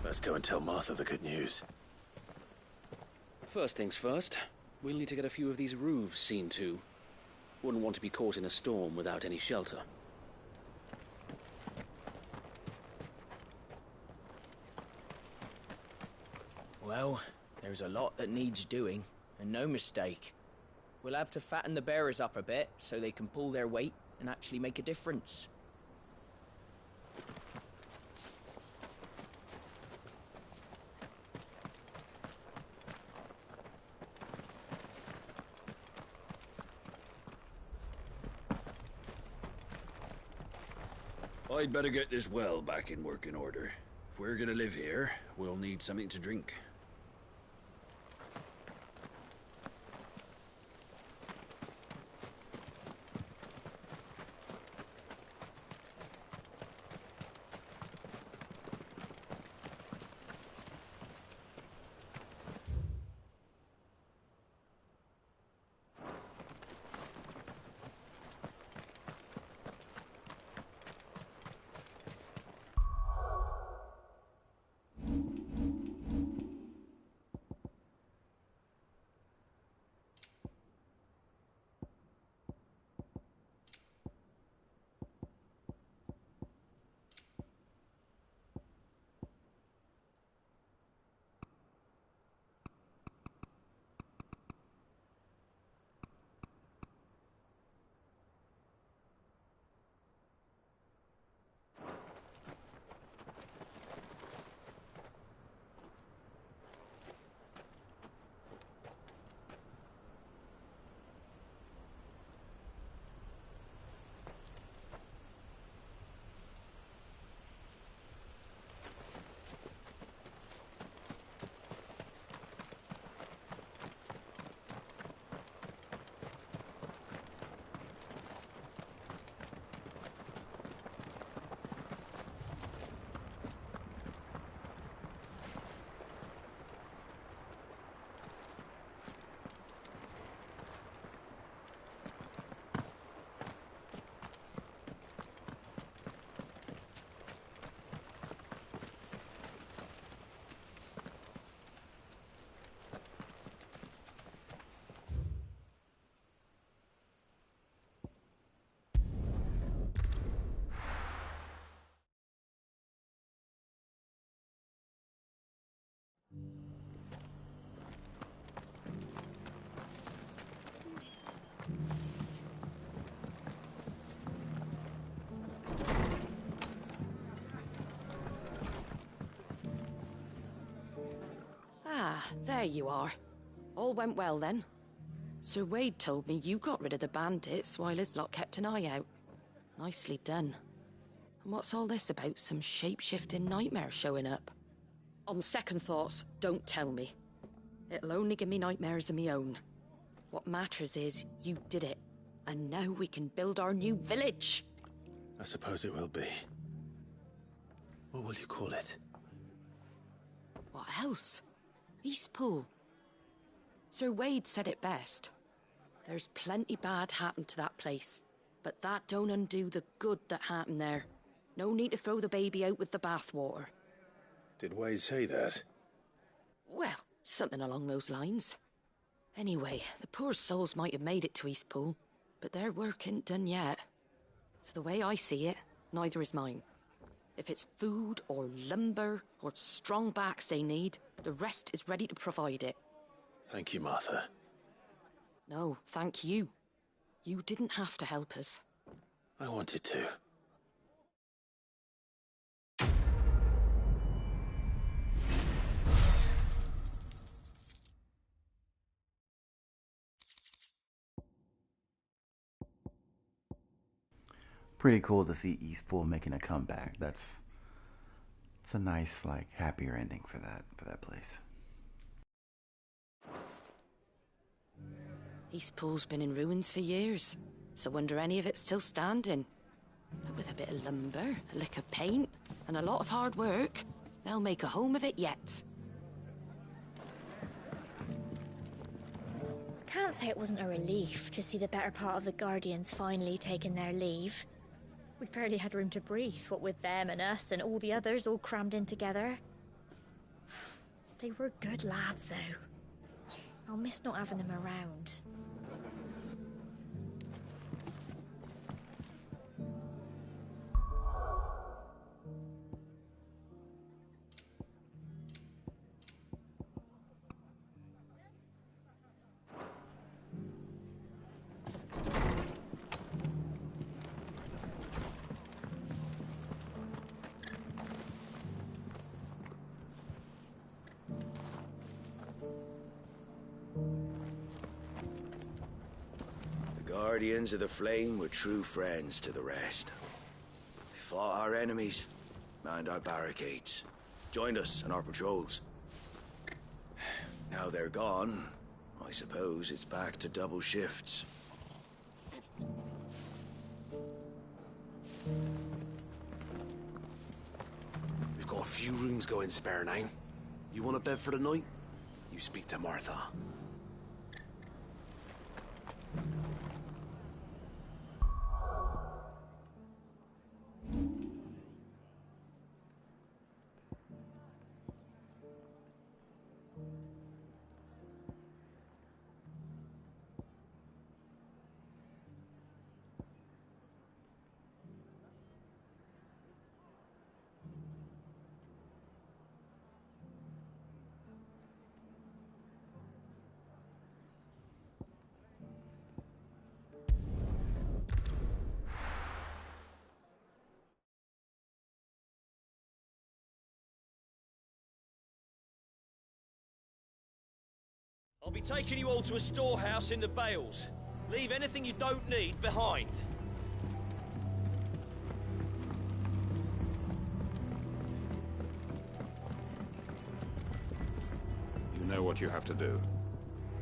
H: Let's go and tell Martha the good news.
S: First things first, we'll need to get a few of these roofs seen to. Wouldn't want to be caught in a storm without any shelter.
T: Well, there's a lot that needs doing, and no mistake. We'll have to fatten the bearers up a bit so they can pull their weight and actually make a difference.
U: I'd better get this well back in working order. If we're gonna live here, we'll need something to drink.
R: Ah, there you are. All went well then. Sir Wade told me you got rid of the bandits while his lot kept an eye out. Nicely done. And what's all this about some shape-shifting nightmare showing up? On second thoughts, don't tell me. It'll only give me nightmares of me own. What matters is you did it. And now we can build our new village.
H: I suppose it will be. What will you call it?
R: What else? Eastpool. Sir Wade said it best. There's plenty bad happened to that place, but that don't undo the good that happened there. No need to throw the baby out with the bathwater.
H: Did Wade say that?
R: Well, something along those lines. Anyway, the poor souls might have made it to Eastpool, but their work ain't done yet. So the way I see it, neither is mine. If it's food or lumber or strong backs they need, the rest is ready to provide it.
H: Thank you, Martha.
R: No, thank you. You didn't have to help us.
H: I wanted to.
A: Pretty cool to see Eastpool making a comeback. It's a nice, like, happier ending for that place.
R: Eastpool's been in ruins for years, so wonder any of it's still standing. But with a bit of lumber, a lick of paint, and a lot of hard work, they'll make a home of it yet.
J: Can't say it wasn't a relief to see the better part of the Guardians finally taking their leave. We barely had room to breathe, what with them and us and all the others all crammed in together. They were good lads, though. I'll miss not having them around.
V: Guardians of the Flame were true friends to the rest. They fought our enemies, manned our barricades, joined us in our patrols. Now they're gone, I suppose it's back to double shifts.
P: We've got a few rooms going spare now. You want a bed for the night? You speak to Martha.
M: I'll be taking you all to a storehouse in the Bales. Leave anything you don't need behind.
W: You know what you have to do.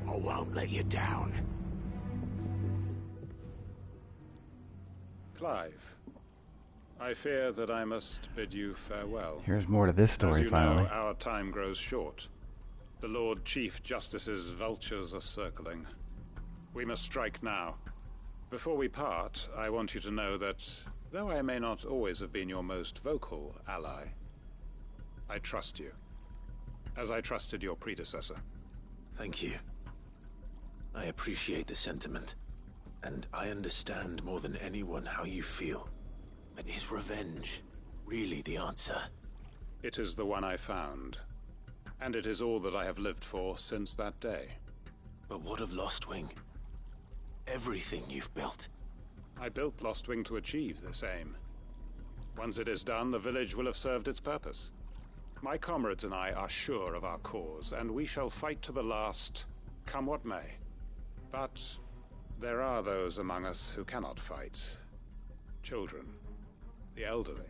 P: I won't let you down.
W: Clive, I fear that I must bid you farewell.
A: Here's more to this story,
W: As you
A: finally.
W: know, our time grows short. The Lord Chief Justice's vultures are circling. We must strike now. Before we part, I want you to know that, though I may not always have been your most vocal ally, I trust you, as I trusted your predecessor.
H: Thank you. I appreciate the sentiment, and I understand more than anyone how you feel. But is revenge really the answer?
W: It is the one I found, and it is all that I have lived for since that day.
H: But what of Lostwing? Everything you've built.
W: I built Lostwing to achieve this aim. Once it is done, the village will have served its purpose. My comrades and I are sure of our cause, and we shall fight to the last, come what may. But there are those among us who cannot fight. Children, the elderly,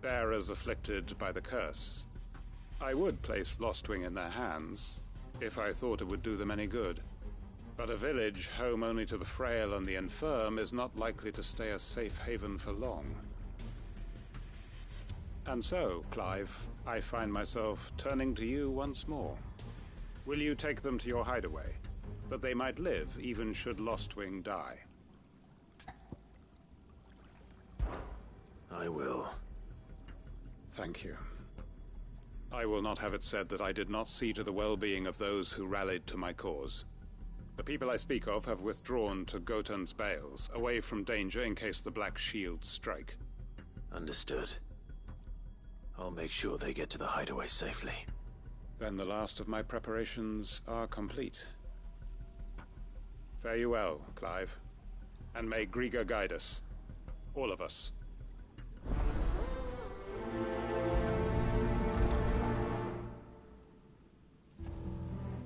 W: bearers afflicted by the curse. I would place Lostwing in their hands, if I thought it would do them any good. But a village home only to the frail and the infirm is not likely to stay a safe haven for long. And so, Clive, I find myself turning to you once more. Will you take them to your hideaway, that they might live even should Lostwing die?
H: I will.
W: Thank you. I will not have it said that I did not see to the well-being of those who rallied to my cause. The people I speak of have withdrawn to Gotan's Bales, away from danger in case the Black Shields strike.
H: Understood. I'll make sure they get to the hideaway safely.
W: Then the last of my preparations are complete. Fare you well, Clive. And may Griga guide us. All of us.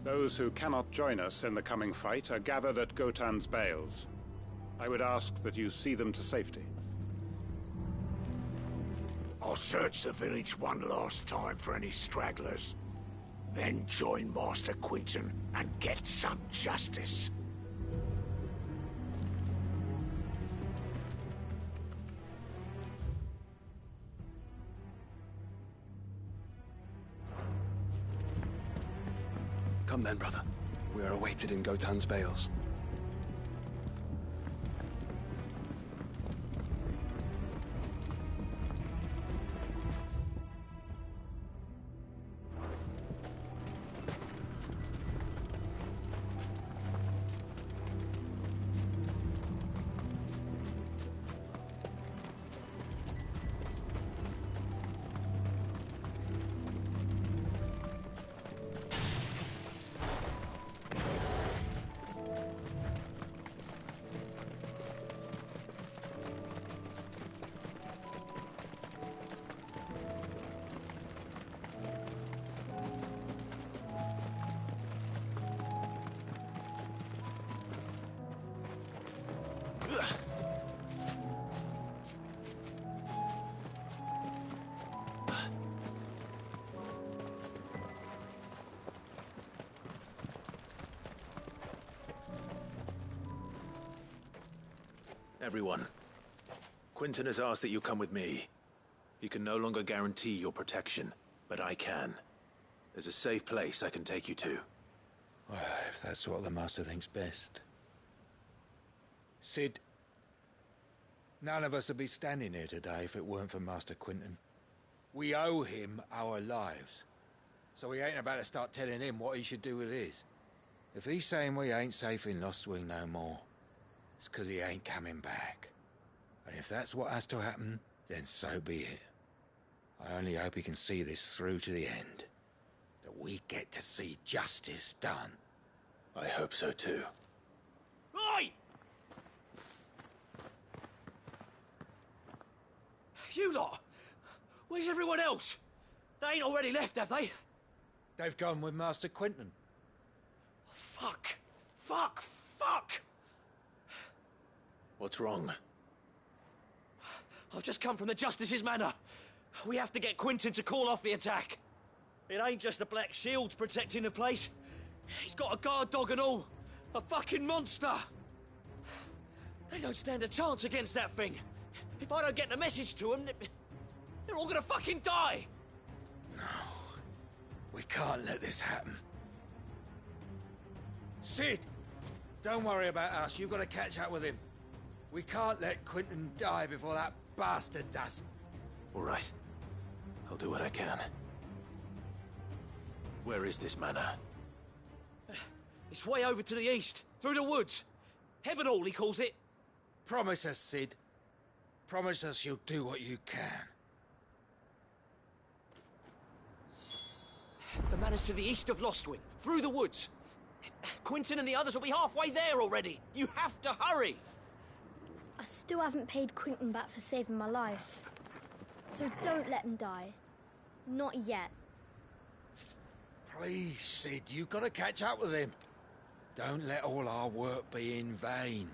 W: Those who cannot join us in the coming fight are gathered at Gotan's Bales. I would ask that you see them to safety.
C: I'll search the village one last time for any stragglers. Then join Master Quinton and get some justice.
B: Come then, brother. We are awaited in Gotan's Bales.
H: Everyone, Quinton has asked that you come with me. He can no longer guarantee your protection, but I can. There's a safe place I can take you to.
E: Well, if that's what the Master thinks best. Sid, none of us would be standing here today if it weren't for Master Quinton. We owe him our lives. So we ain't about to start telling him what he should do with his. If he's saying we ain't safe in Lostwing no more, it's 'cause he ain't coming back. And if that's what has to happen, then so be it. I only hope he can see this through to the end. That we get to see justice done.
H: I hope so too.
M: Oi! You lot! Where's everyone else? They ain't already left, have they?
E: They've gone with Master Quinton.
M: Fuck! Fuck! Fuck!
H: What's wrong?
M: I've just come from the Justice's manor. We have to get Quinton to call off the attack. It ain't just the Black Shields protecting the place. He's got a guard dog and all. A fucking monster. They don't stand a chance against that thing. If I don't get the message to them, they're all gonna fucking die.
E: No. We can't let this happen. Sid! Don't worry about us. You've got to catch up with him. We can't let Quinton die before that bastard does.
H: All right. I'll do what I can. Where is this manor?
M: It's way over to the east, through the woods. Heavenhall, he calls it.
E: Promise us, Sid. Promise us you'll do what you can.
M: The manor's to the east of Lostwing, through the woods. Quinton and the others will be halfway there already. You have to hurry.
O: I still haven't paid Quinton back for saving my life. So don't let him die. Not yet.
E: Please, Sid, you've got to catch up with him. Don't let all our work be in vain.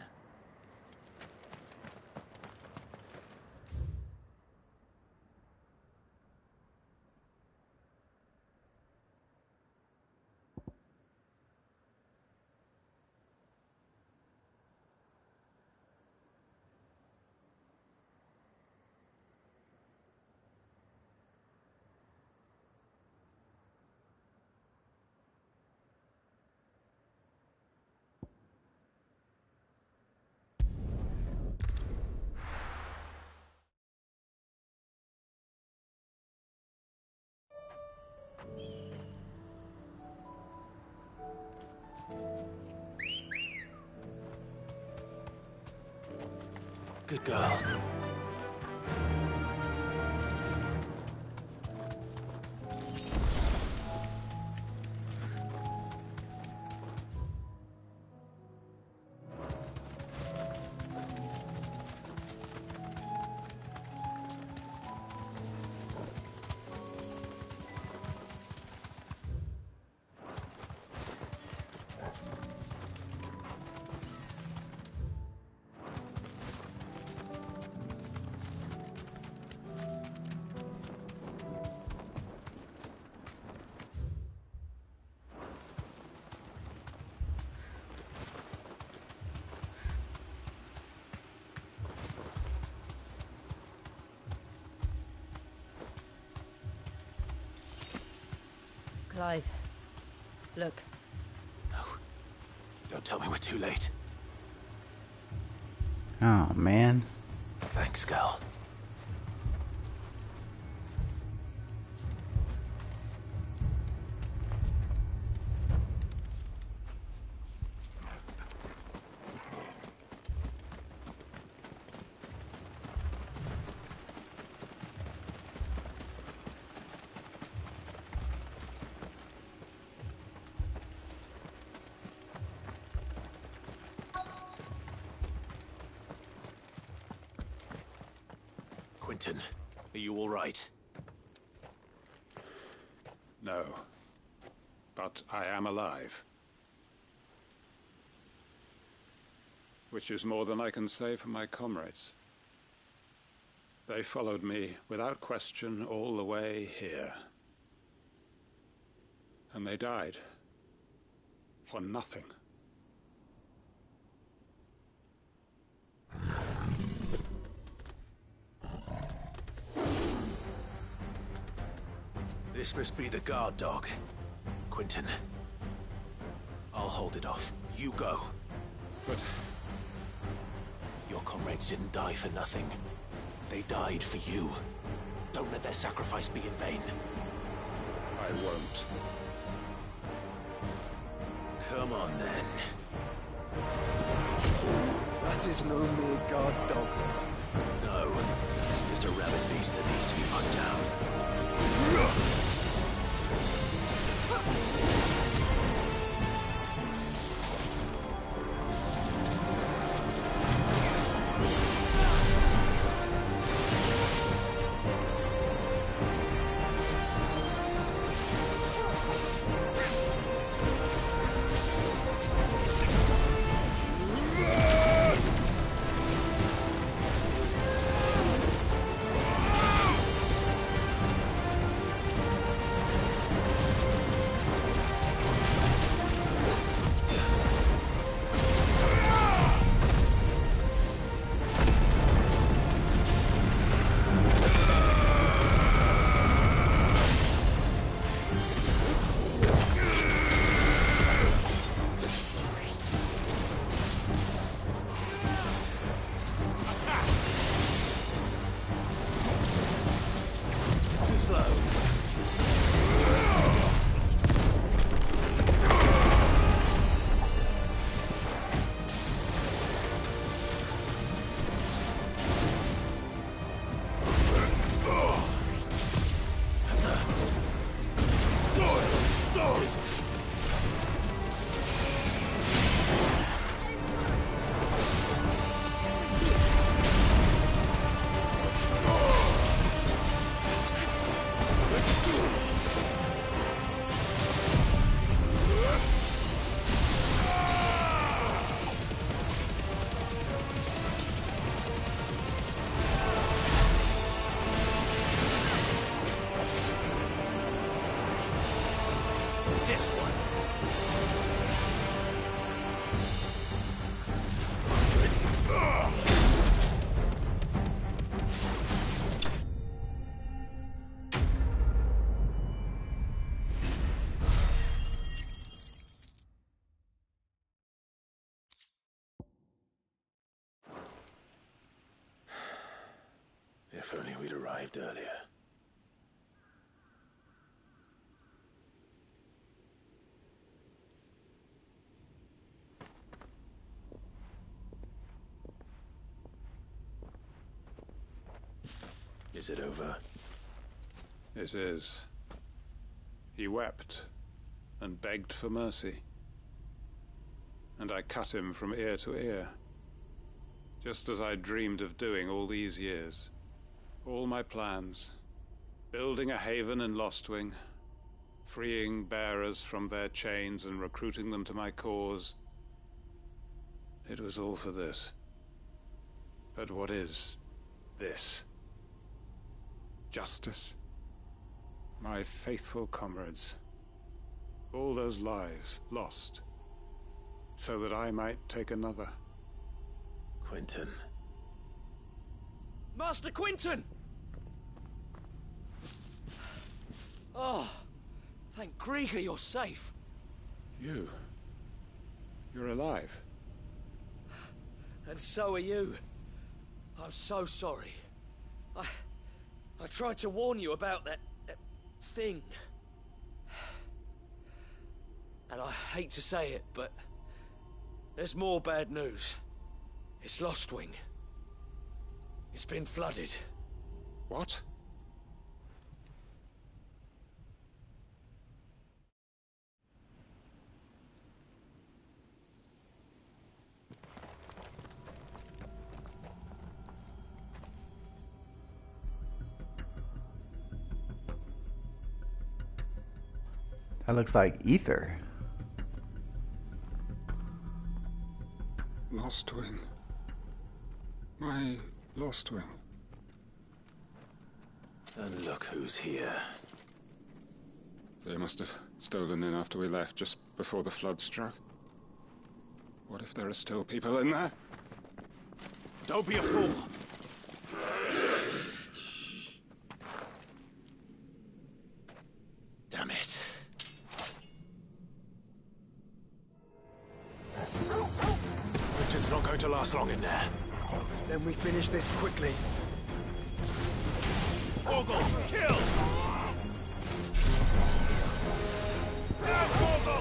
H: Good girl.
G: Clive, look.
H: No. Don't tell me we're too late.
A: Oh, man.
H: Thanks, girl. Quentin, are you all right?
W: No. But I am alive. Which is more than I can say for my comrades. They followed me without question all the way here. And they died. For nothing.
H: This must be the guard dog. Quentin. I'll hold it off. You go.
W: But...
H: your comrades didn't die for nothing. They died for you. Don't let their sacrifice be in vain.
W: I won't.
H: Come on, then.
B: That is no mere guard dog.
H: No. Just a rabid beast that needs to be put down. If only we'd arrived earlier. Is it over?
W: It is. He wept and begged for mercy. And I cut him from ear to ear. Just as I dreamed of doing all these years. All my plans. Building a haven in Lostwing. Freeing bearers from their chains and recruiting them to my cause. It was all for this. But what is this? Justice? My faithful comrades. All those lives lost. So that I might take another.
H: Quentin.
M: Master Quentin! Oh, thank Grieger you're safe.
W: You're alive.
M: And so are you. I'm so sorry. I tried to warn you about that thing. And I hate to say it, but there's more bad news. It's Lostwing. It's been flooded.
W: What?
A: That looks like ether.
W: Lostwing. My Lostwing.
H: And look who's here.
W: They must have stolen in after we left, just before the flood struck. What if there are still people in there?
C: Don't be a fool.
H: Damn it.
C: Quentin's not going to last long in there.
B: Then we finish this quickly.
C: Ogle, kill! Now, Ogle!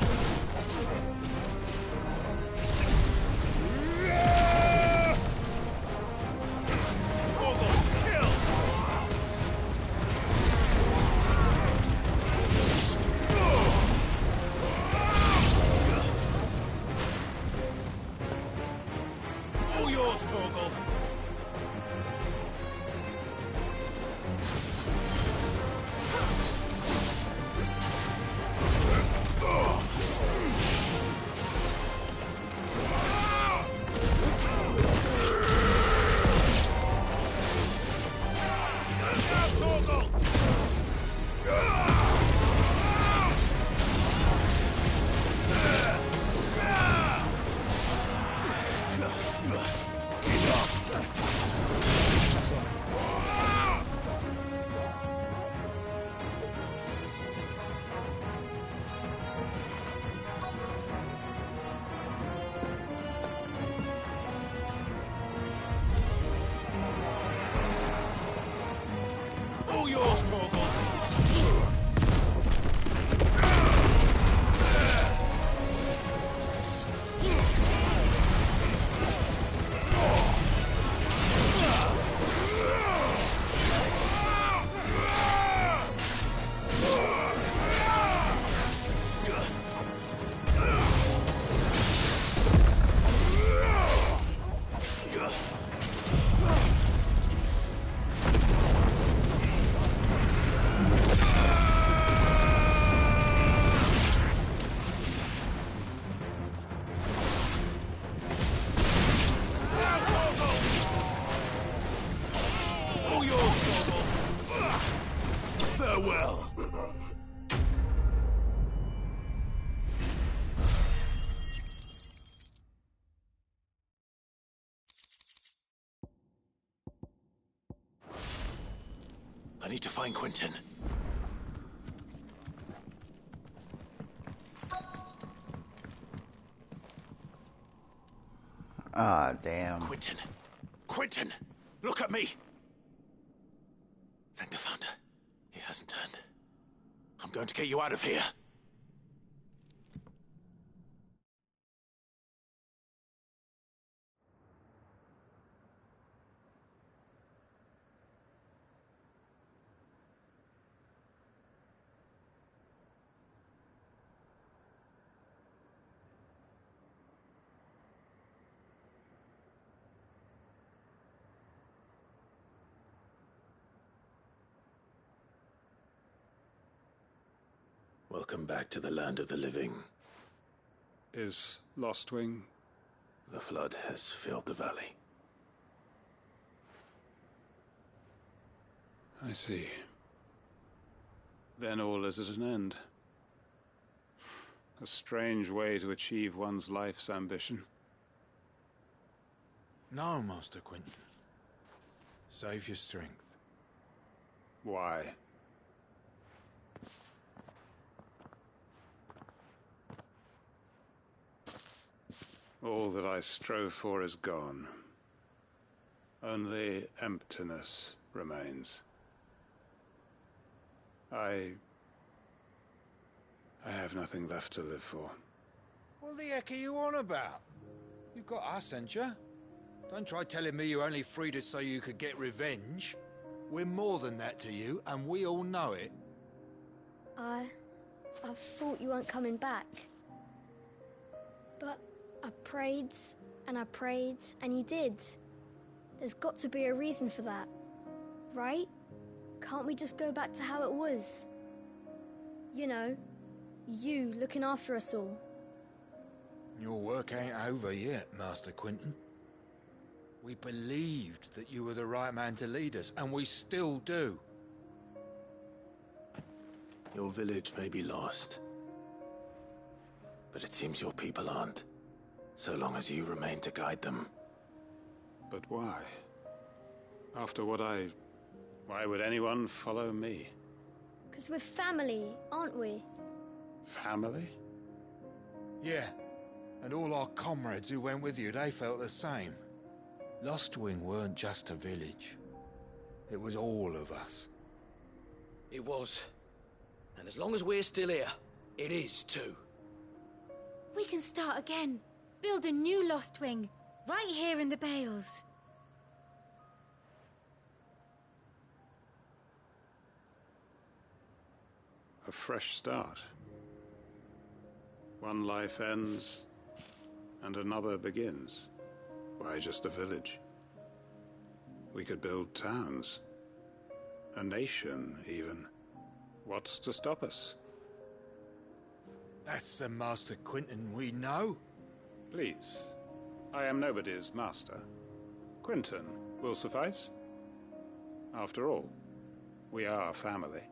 H: I need to find Quentin.
A: Ah, damn.
C: Quentin! Quentin! Look at me!
H: hasn't turned. I'm going to get you out of here. Welcome back to the land of the living.
W: Is Lostwing?
H: The flood has filled the valley.
W: I see. Then all is at an end. A strange way to achieve one's life's ambition.
E: No, Master Quinton. Save your strength.
W: Why? All that I strove for is gone. Only emptiness remains. I have nothing left to live for.
E: What the heck are you on about? You've got us, ain't you? Don't try telling me you only freed us so you could get revenge. We're more than that to you, and we all know it.
F: I thought you weren't coming back. But I prayed, and you did. There's got to be a reason for that, right? Can't we just go back to how it was? You know, you looking after us all.
E: Your work ain't over yet, Master Quinton. We believed that you were the right man to lead us, and we still do.
H: Your village may be lost, but it seems your people aren't. So long as you remain to guide them.
W: But why? After what why would anyone follow me?
F: 'Cause we're family, aren't we?
W: Family?
E: Yeah, and all our comrades who went with you, they felt the same. Lostwing weren't just a village. It was all of us.
M: It was. And as long as we're still here, it is too.
I: We can start again. Build a new Lostwing, right here in the Bales.
W: A fresh start. One life ends, and another begins. Why just a village? We could build towns. A nation, even. What's to stop us?
E: That's the Master Quinton we know.
W: Please. I am nobody's master. Quinton will suffice. After all, we are family.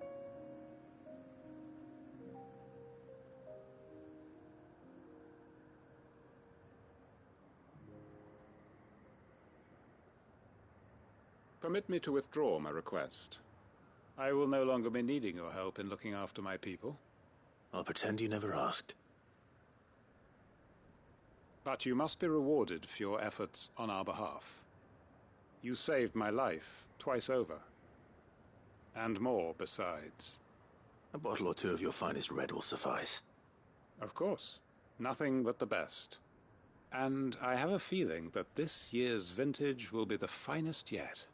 W: Permit me to withdraw my request. I will no longer be needing your help in looking after my people.
H: I'll pretend you never asked.
W: But you must be rewarded for your efforts on our behalf. You saved my life twice over. And more besides.
H: A bottle or two of your finest red will suffice.
W: Of course. Nothing but the best. And I have a feeling that this year's vintage will be the finest yet.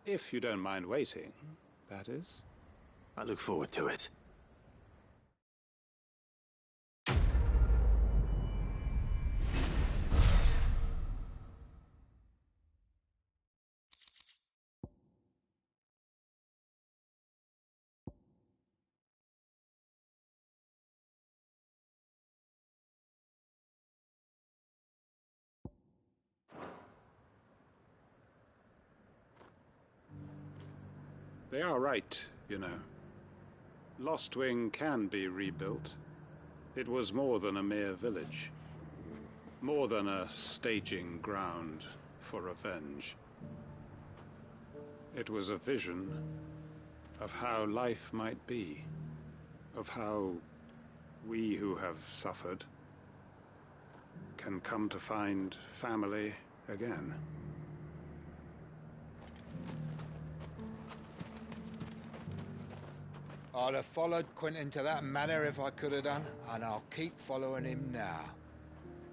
W: If you don't mind waiting, that is.
H: I look forward to it.
W: They are right, you know. Lostwing can be rebuilt. It was more than a mere village. More than a staging ground for revenge. It was a vision of how life might be. Of how we who have suffered can come to find family again.
E: I'd have followed Quentin to that manor if I could have done, and I'll keep following him now.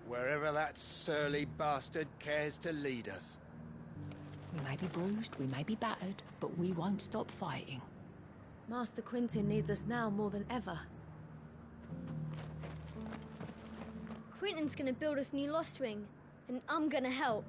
E: Wherever that surly bastard cares to lead us.
D: We may be bruised, we may be battered, but we won't stop fighting.
G: Master Quentin needs us now more than ever.
F: Quentin's gonna build us new Lost Wing, and I'm gonna help.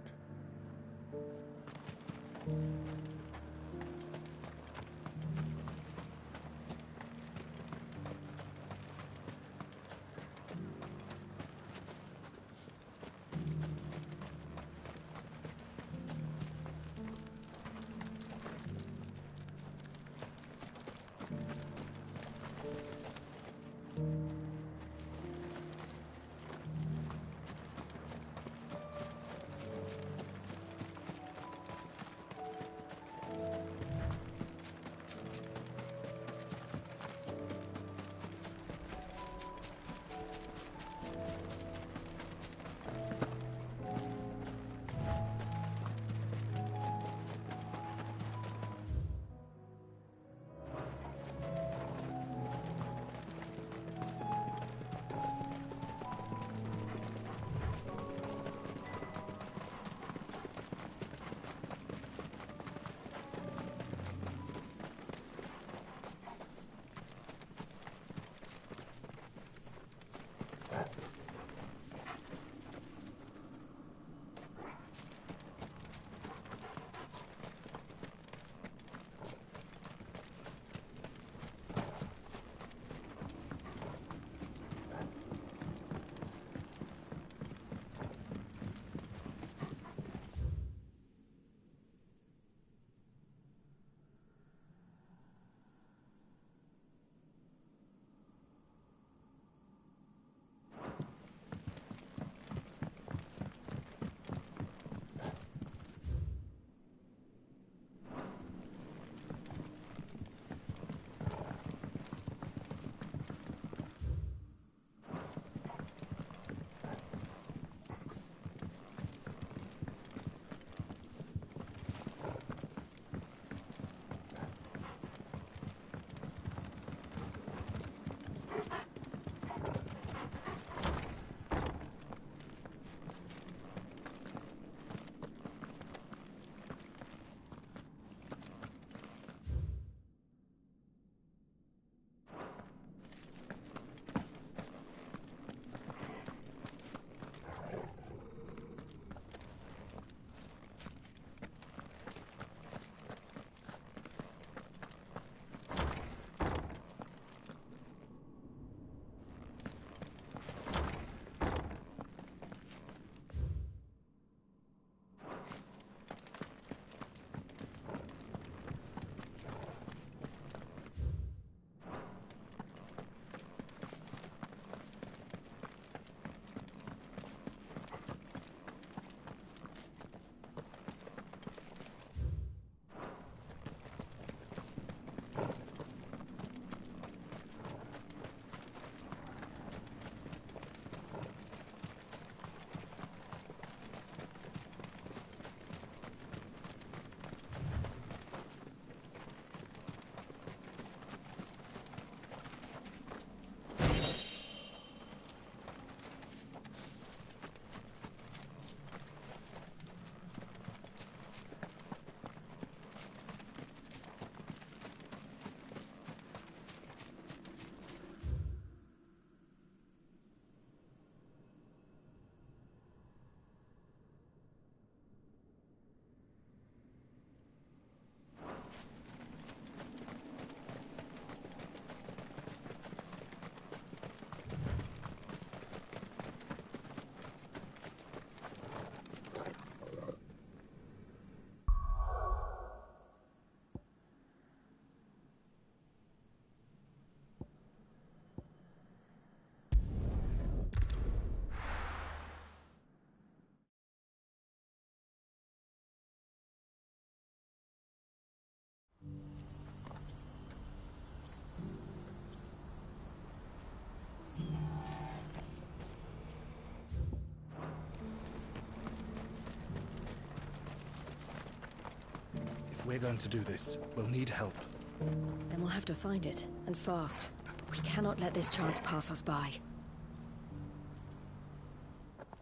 L: If we're going to do this, we'll need help.
G: Then we'll have to find it, and fast. We cannot let this chance pass us by.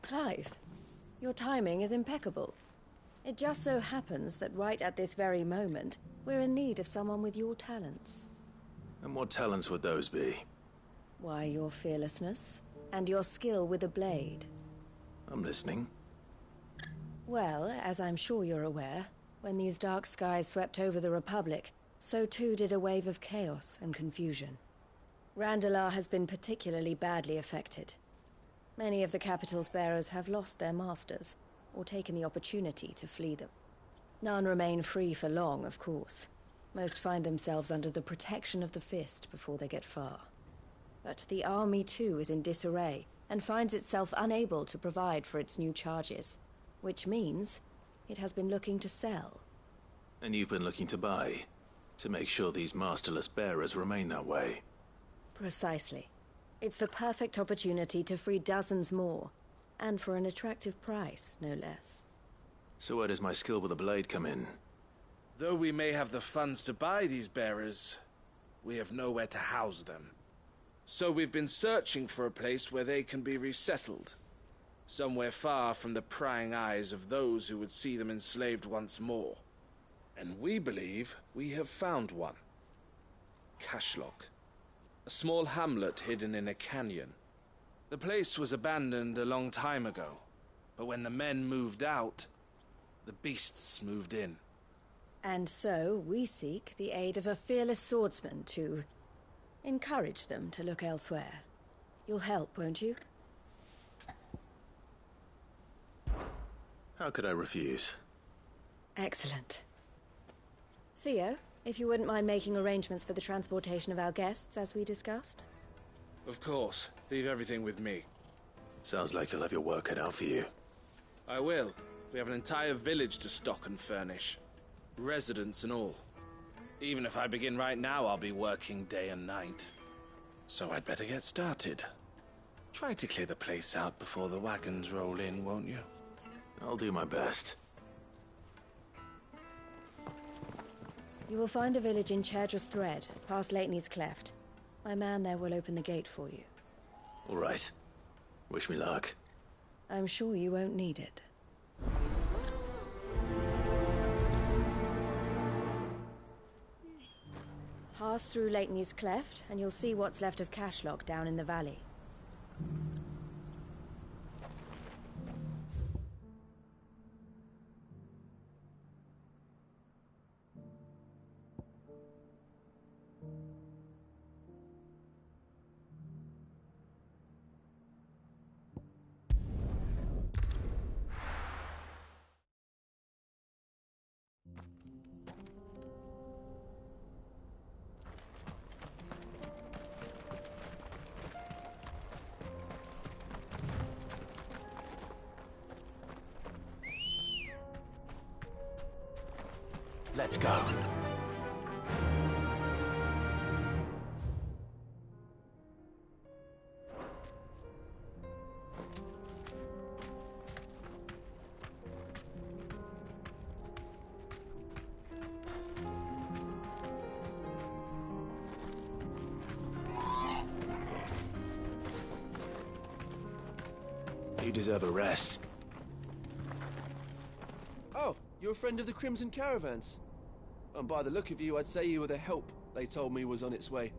G: Clive, your timing is impeccable. It just so happens that right at this very moment, we're in need of someone with your talents.
H: And what talents would those be?
G: Why, your fearlessness, and your skill with the blade.
H: I'm listening.
G: Well, as I'm sure you're aware, when these dark skies swept over the Republic, so too did a wave of chaos and confusion. Randalar has been particularly badly affected. Many of the capital's bearers have lost their masters, or taken the opportunity to flee them. None remain free for long, of course. Most find themselves under the protection of the Fist before they get far. But the army too is in disarray, and finds itself unable to provide for its new charges. Which means it has been looking to sell.
H: And you've been looking to buy, to make sure these masterless bearers remain that way.
G: Precisely. It's the perfect opportunity to free dozens more, and for an attractive price, no less.
H: So where does my skill with the blade come in?
K: Though we may have the funds to buy these bearers, we have nowhere to house them. So we've been searching for a place where they can be resettled. Somewhere far from the prying eyes of those who would see them enslaved once more. And we believe we have found one. Cashlock. A small hamlet hidden in a canyon. The place was abandoned a long time ago, but when the men moved out, the beasts moved in.
G: And so we seek the aid of a fearless swordsman to encourage them to look elsewhere. You'll help, won't you?
H: How could I refuse?
G: Excellent. Theo, if you wouldn't mind making arrangements for the transportation of our guests, as we discussed.
K: Of course. Leave everything with me.
H: Sounds like you'll have your work cut out for you.
K: I will. We have an entire village to stock and furnish. Residents and all. Even if I begin right now, I'll be working day and night. So I'd better get started. Try to clear the place out before the wagons roll in, won't you?
H: I'll do my best.
G: You will find a village in Chairdress Thread, past Lateney's Cleft. My man there will open the gate for you.
H: All right. Wish me luck.
G: I'm sure you won't need it. Pass through Lateney's Cleft, and you'll see what's left of Cashlock down in the valley.
P: Let's go.
H: You deserve a rest.
L: Oh, you're a friend of the Crimson Caravans. And by the look of you, I'd say you were the help they told me was on its way.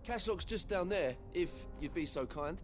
L: Cashlock's just down there, if you'd be so kind.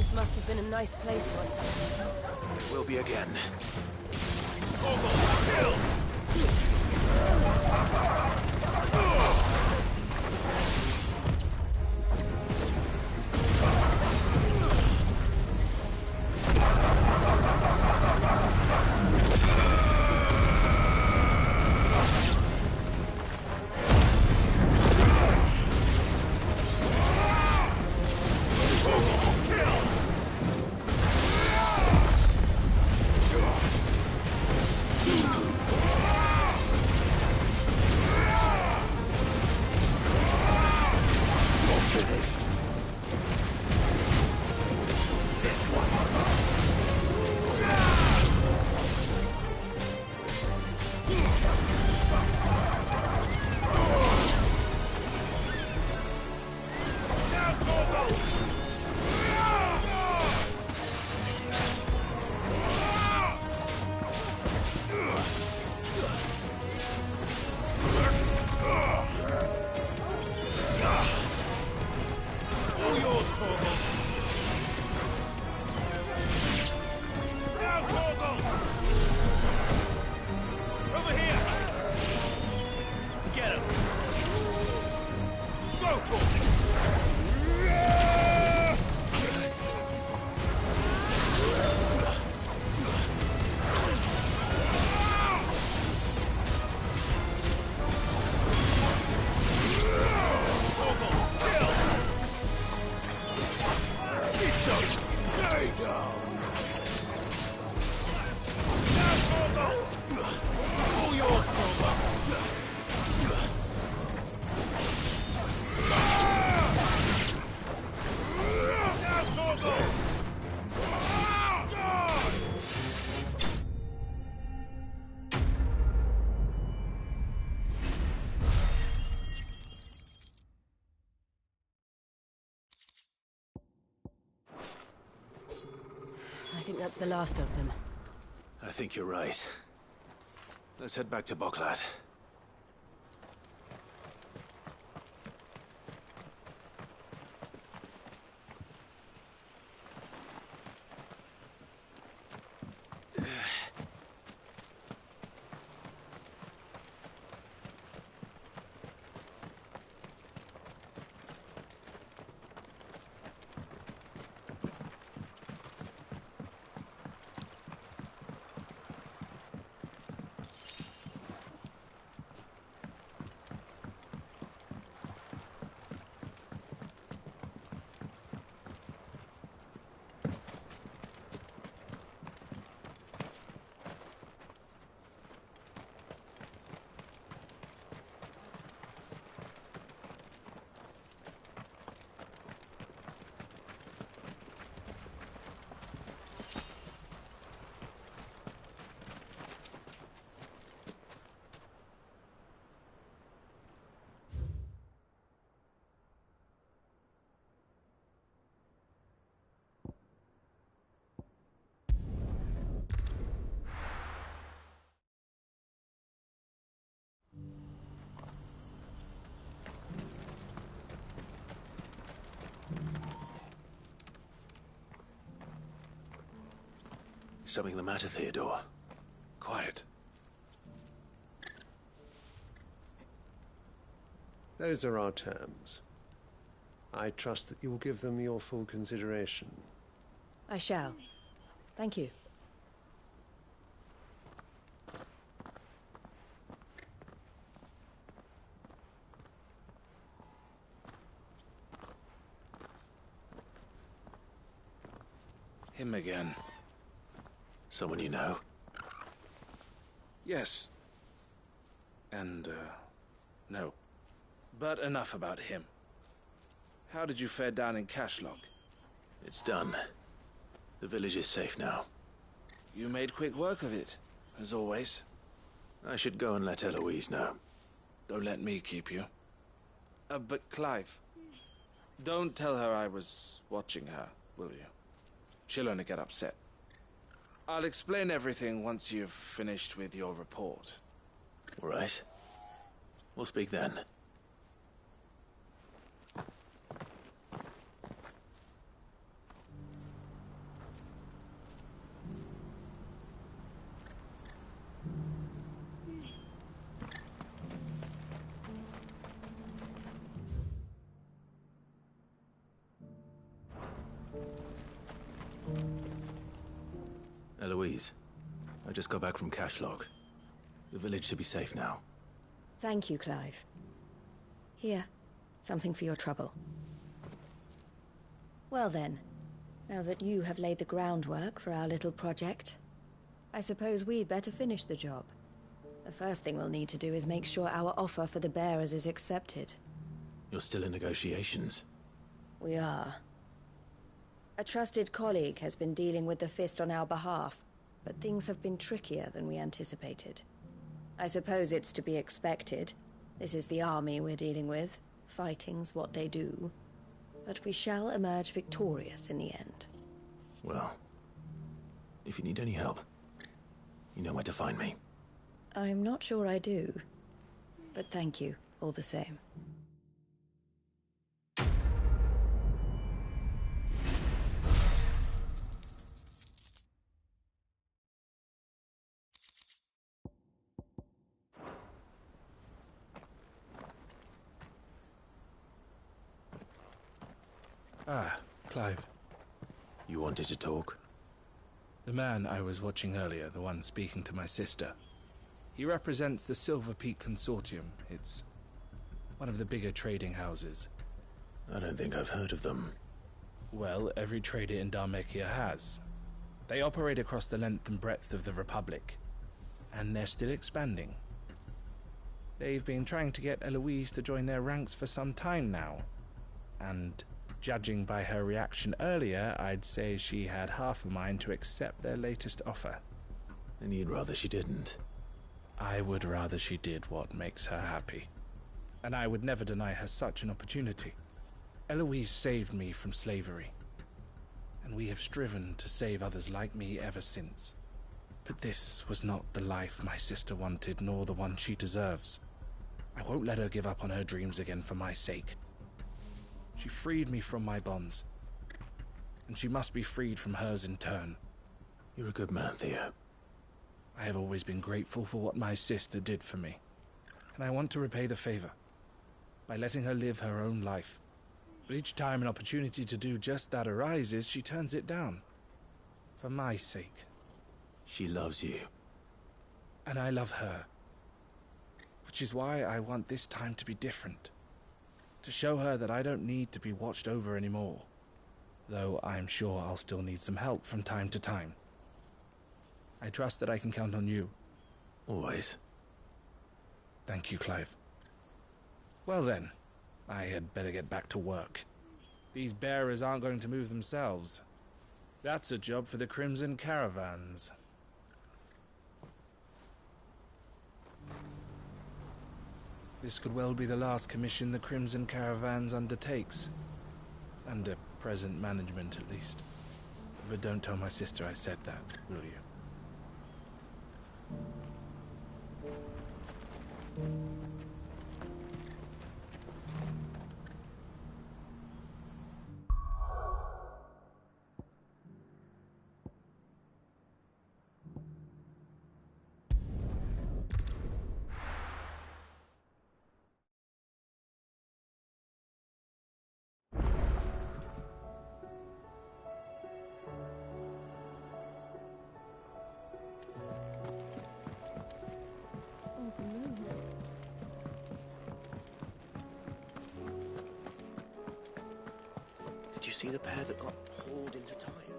G: This must have been a nice place once.
H: It will be again.
G: I think that's the last of them.
H: I think you're right. Let's head back to Boklat. Something the matter, Theodore? Quiet.
N: Those are our terms. I trust that you will give them your full consideration.
G: I shall. Thank you.
K: Him again.
H: Someone you know?
K: Yes. And, no. But enough about him. How did you fare down in Cashlock?
H: It's done. The village is safe now.
K: You made quick work of it, as always.
H: I should go and let Eloise know.
K: Don't let me keep you. But Clive, don't tell her I was watching her, will you? She'll only get upset. I'll explain everything once you've finished with your report.
H: All right. We'll speak then. Eloise, I just got back from Cashlock. The village should be safe now.
G: Thank you, Clive. Here, something for your trouble. Well then, now that you have laid the groundwork for our little project, I suppose we'd better finish the job. The first thing we'll need to do is make sure our offer for the bearers is accepted.
H: You're still in negotiations?
G: We are. A trusted colleague has been dealing with the Fist on our behalf, but things have been trickier than we anticipated. I suppose it's to be expected. This is the army we're dealing with. Fighting's what they do. But we shall emerge victorious in the end.
H: Well, if you need any help, you know where to find me.
G: I'm not sure I do, but thank you all the same.
Q: Ah, Clive.
H: You wanted to talk?
Q: The man I was watching earlier, the one speaking to my sister. He represents the Silver Peak Consortium. It's one of the bigger trading houses.
H: I don't think I've heard of them.
Q: Well, every trader in Dharmekia has. They operate across the length and breadth of the Republic, and they're still expanding. They've been trying to get Eloise to join their ranks for some time now, and judging by her reaction earlier, I'd say she had half a mind to accept their latest offer.
H: And you'd rather she didn't?
Q: I would rather she did what makes her happy. And I would never deny her such an opportunity. Eloise saved me from slavery, and we have striven to save others like me ever since. But this was not the life my sister wanted, nor the one she deserves. I won't let her give up on her dreams again for my sake. She freed me from my bonds, and she must be freed from hers in turn.
H: You're a good man, Theo.
Q: I have always been grateful for what my sister did for me, and I want to repay the favor by letting her live her own life. But each time an opportunity to do just that arises, she turns it down. For my sake.
H: She loves you.
Q: And I love her. Which is why I want this time to be different. To show her that I don't need to be watched over anymore. Though I'm sure I'll still need some help from time to time. I trust that I can count on you.
H: Always.
Q: Thank you, Clive. Well then, I had better get back to work. These bearers aren't going to move themselves. That's a job for the Crimson Caravans. This could well be the last commission the Crimson Caravans undertakes. Under present management, at least. But don't tell my sister I said that, will you?
P: Did you see the pair that got hauled into tires?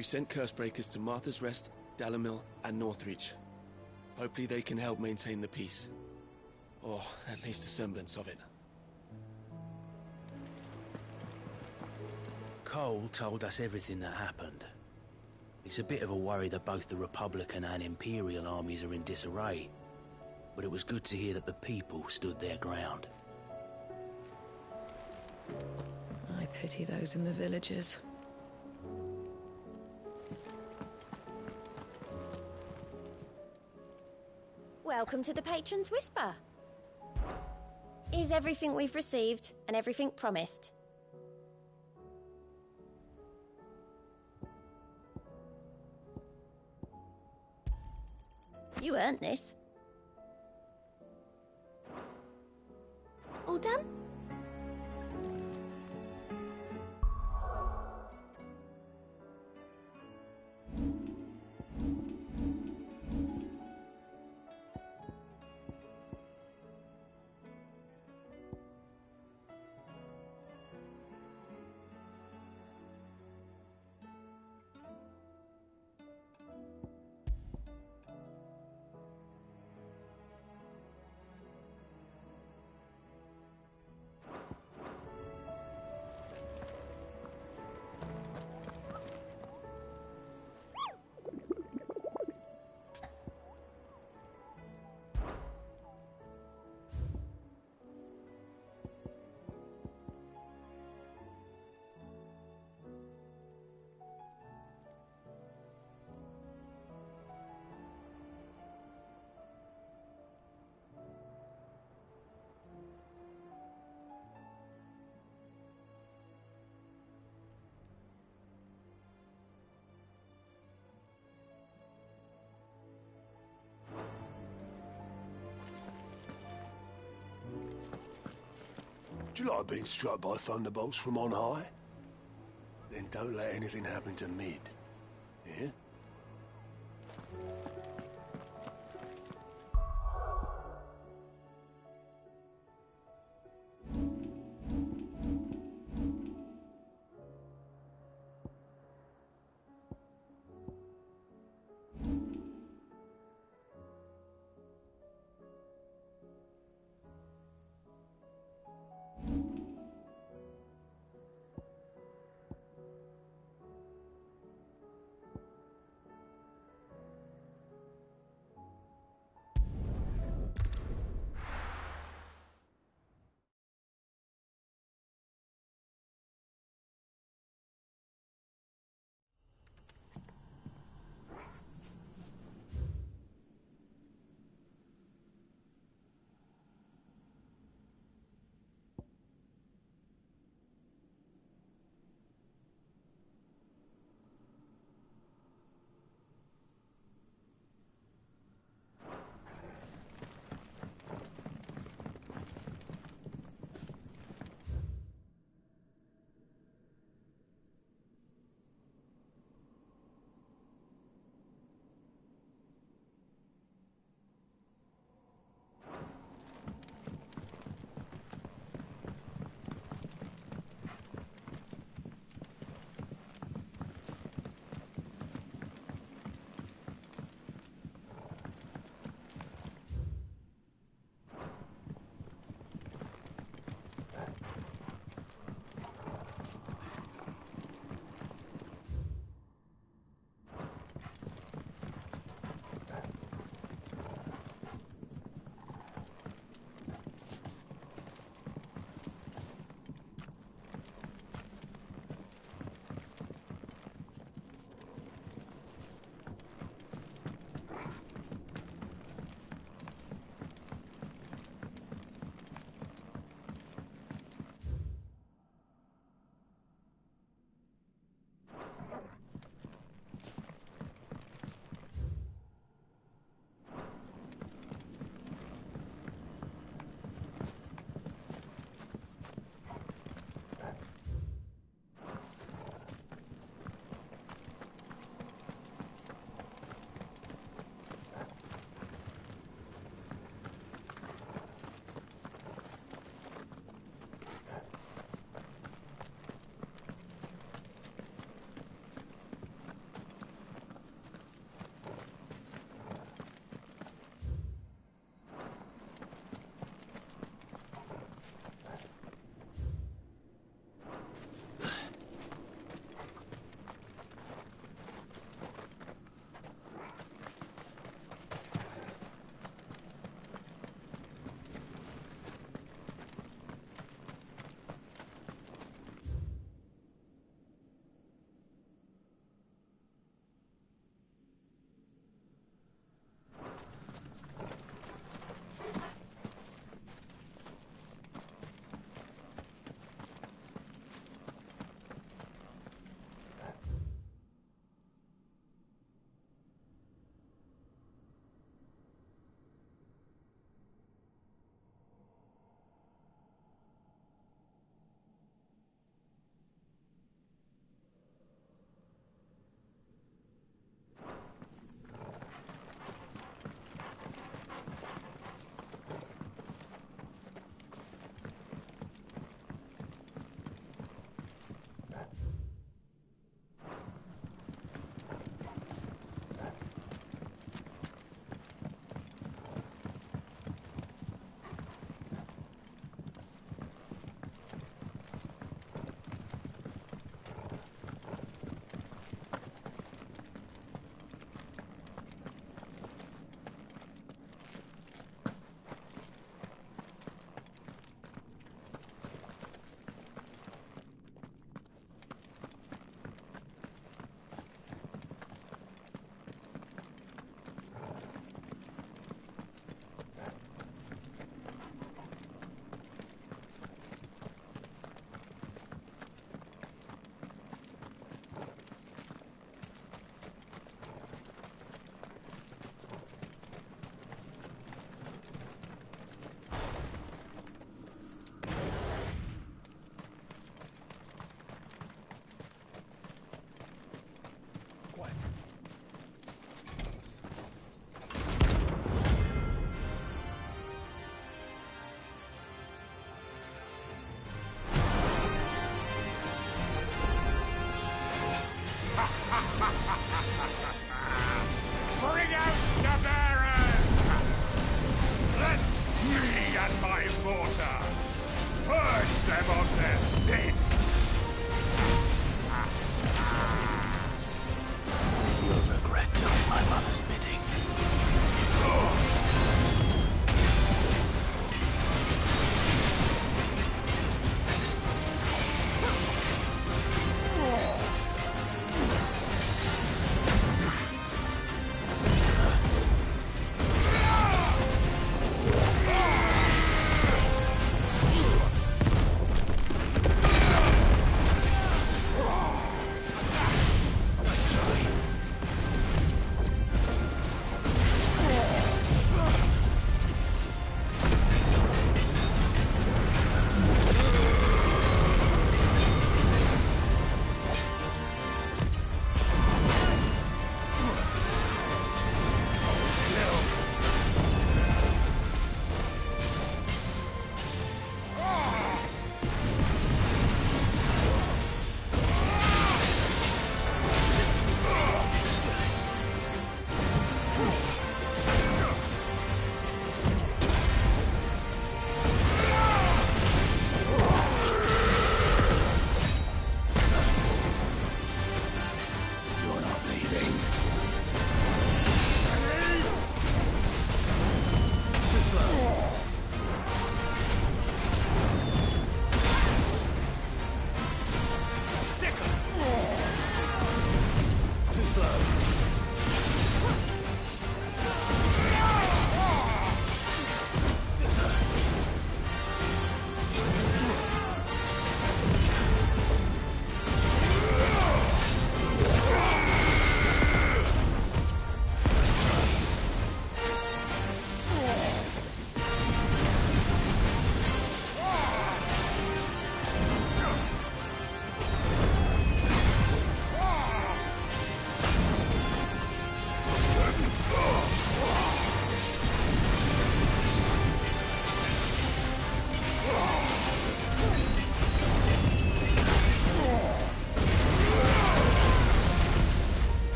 L: We sent Cursebreakers to Martha's Rest, Dalamil, and Northreach. Hopefully they can help maintain the peace. Or at least a semblance of it.
S: Cole told us everything that happened. It's a bit of a worry that both the Republican and Imperial armies are in disarray. But it was good to hear that the people stood their ground.
D: I pity those in the villages.
O: Welcome to the Patron's Whisper. Is everything we've received and everything promised? You earned this. All done?
C: Do you like being struck by thunderbolts from on high? Then don't let anything happen to Mid. Yeah?
S: master's bidding.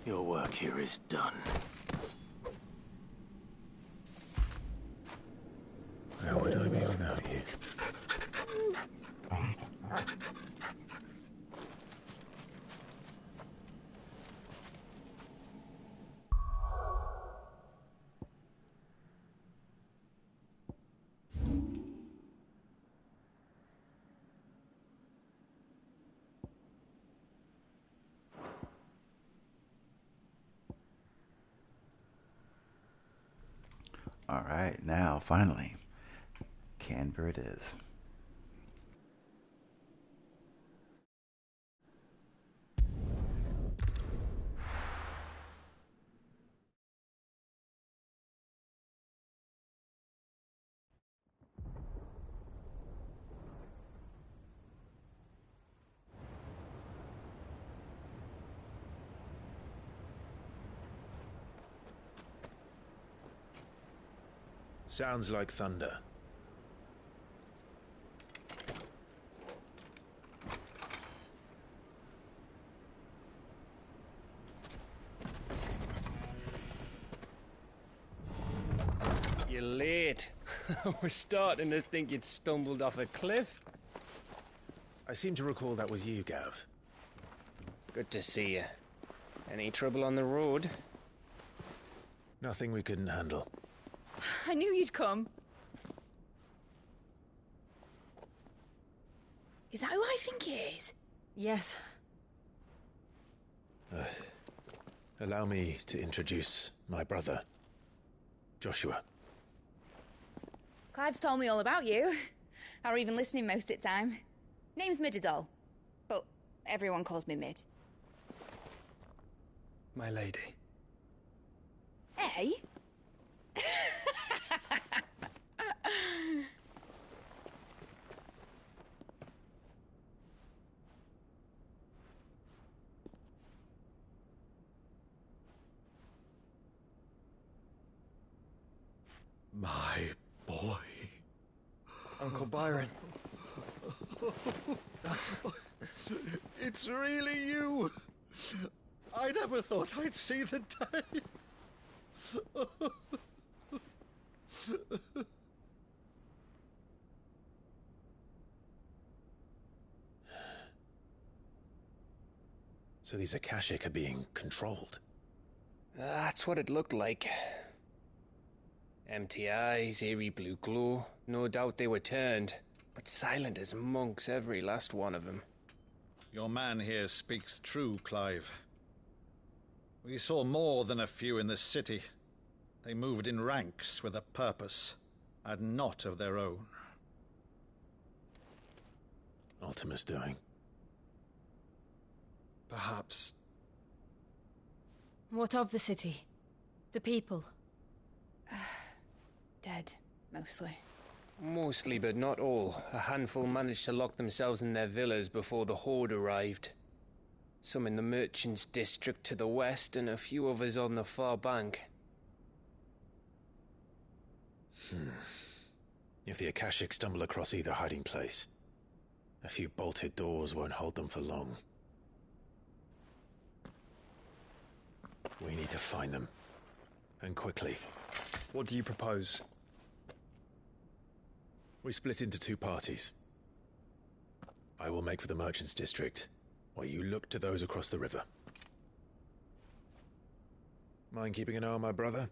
S: Your work here is done.
H: Where would I be without you?
A: All right, now finally, Canberra it is.
H: Sounds like thunder.
R: You're late. We're starting to think you'd stumbled off a cliff.
H: I seem to recall that was you, Gav.
R: Good to see you. Any trouble on the road?
H: Nothing we couldn't handle.
T: I knew you'd come. Is that who I think it is?
G: Yes.
H: Allow me to introduce my brother, Joshua.
T: Clive's told me all about you. Or even listening most of the time. Name's Midadol, but everyone calls me Mid.
R: My lady.
T: Hey?
U: My boy.
R: Uncle Byron.
U: It's really you. I never thought I'd see the day.
H: So these Akashic are being controlled?
R: That's what it looked like. Empty eyes, eerie blue glow. No doubt they were turned, but silent as monks, every last one of them.
U: Your man here speaks true, Clive. We saw more than a few in the city. They moved in ranks with a purpose, and not of their own.
H: Ultima's doing.
R: Perhaps.
G: What of the city? The people?
T: Dead, mostly.
R: Mostly, but not all. A handful managed to lock themselves in their villas before the Horde arrived. Some in the Merchants' District to the west, and a few others on the far bank.
H: If the Akashic stumble across either hiding place, a few bolted doors won't hold them for long. We need to find them. And quickly.
R: What do you propose?
H: We split into two parties. I will make for the Merchants' District, while you look to those across the river. Mind keeping an eye on my brother?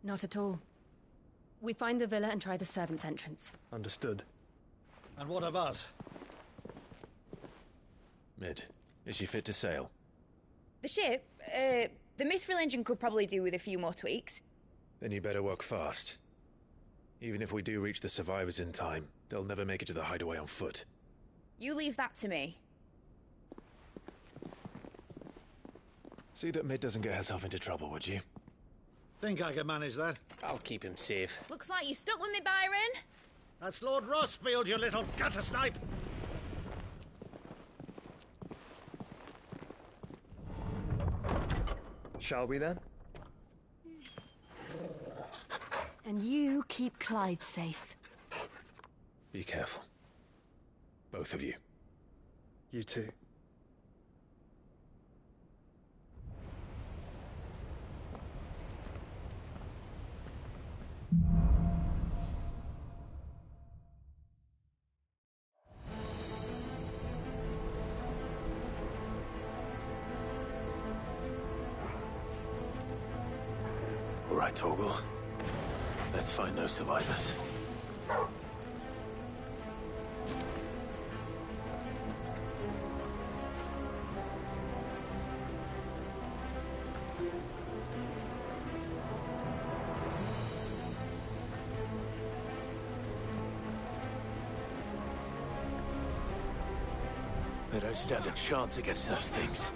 G: Not at all. We find the villa and try the servants' entrance.
U: Understood. And what of us?
H: Mid, is she fit to sail?
T: The ship, the Mithril engine could probably do with a few more tweaks.
H: Then you better work fast. Even if we do reach the survivors in time, they'll never make it to the hideaway on foot.
T: You leave that to me.
H: See that Mid doesn't get herself into trouble, would you?
U: Think I can manage that?
R: I'll keep him safe.
T: Looks like you stuck with me, Byron.
U: That's Lord Rossfield, you little gutter snipe!
R: Shall we then?
D: And you keep Clive safe.
H: Be careful. Both of you.
R: You too.
H: All right, Torgal. Let's find those survivors. They don't stand a chance against those things.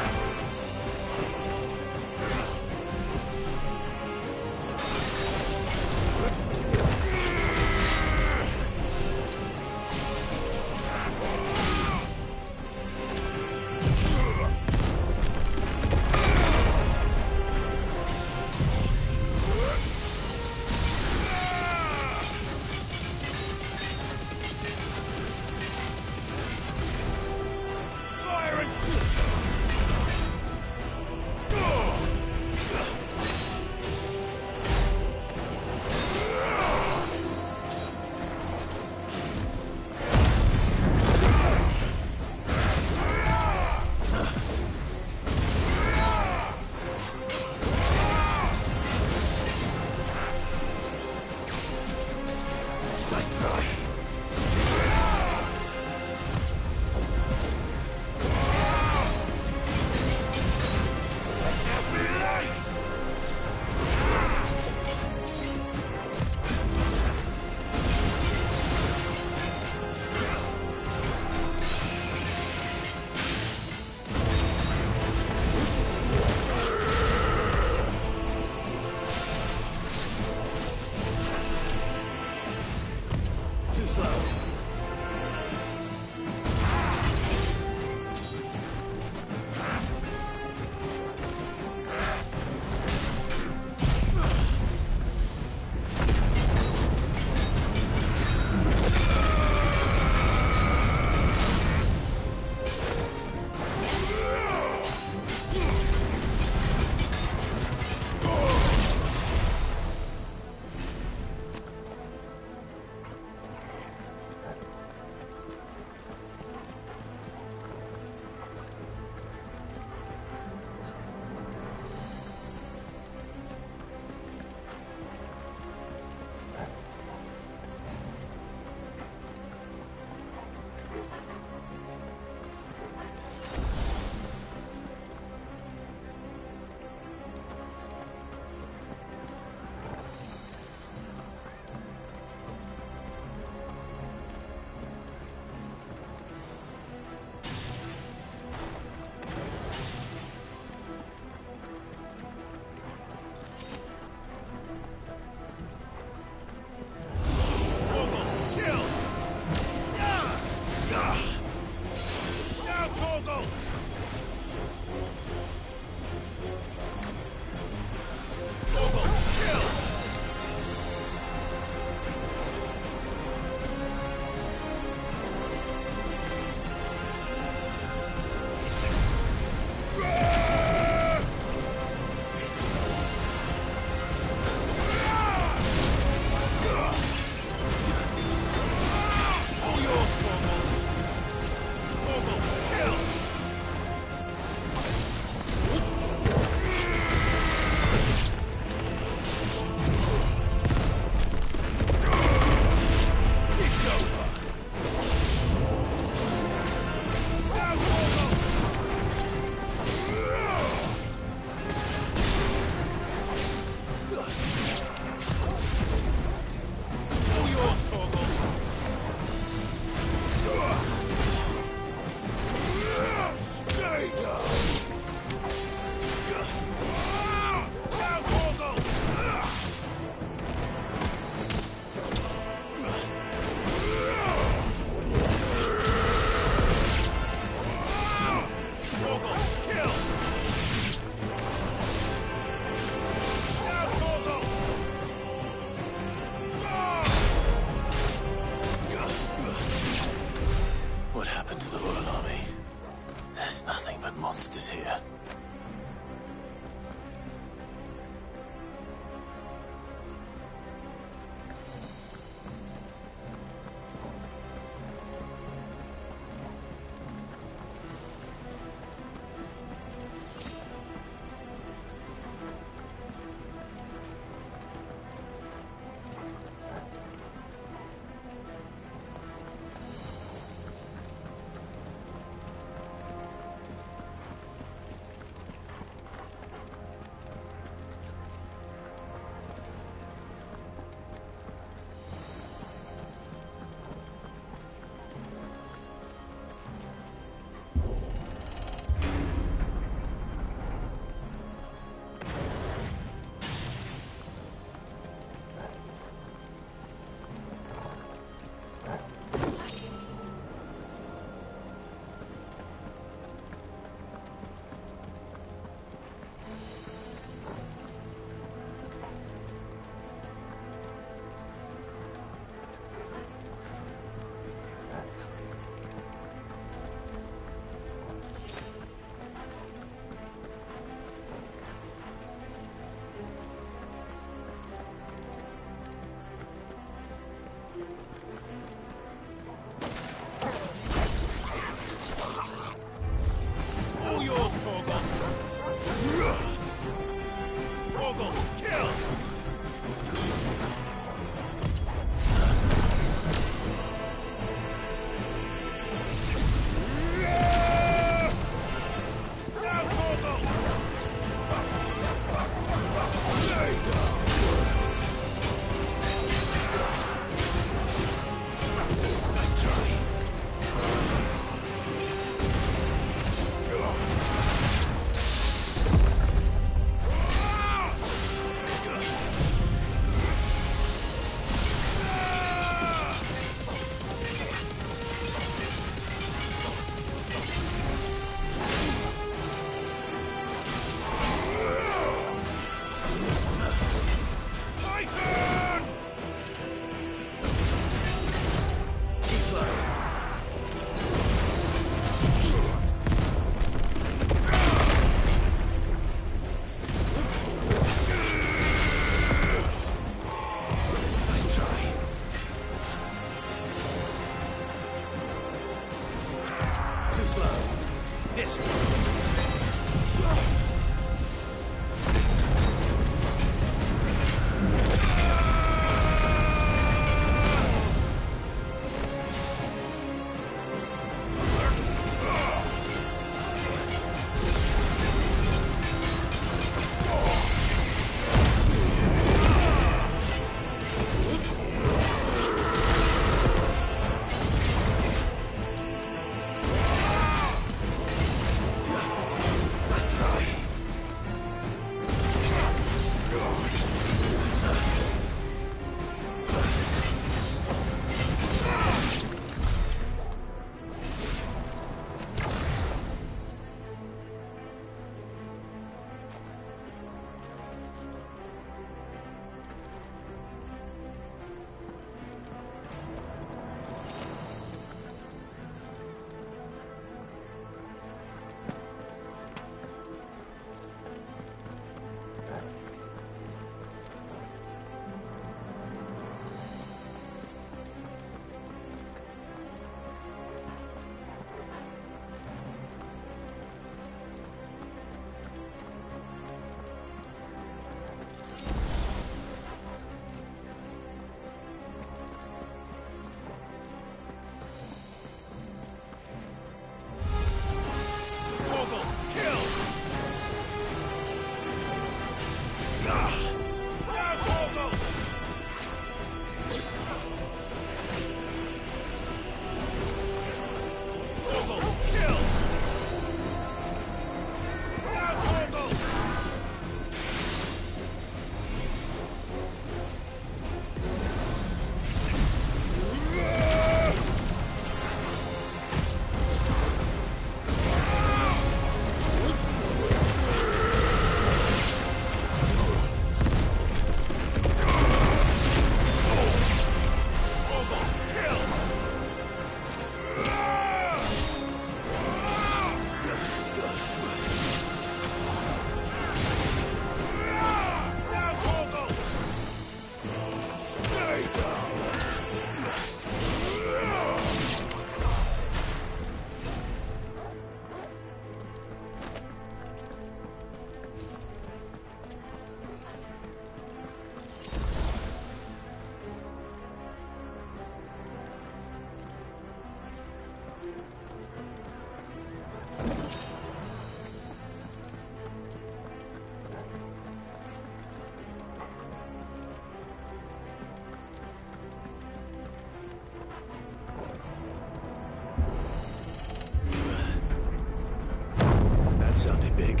P: Sounded big.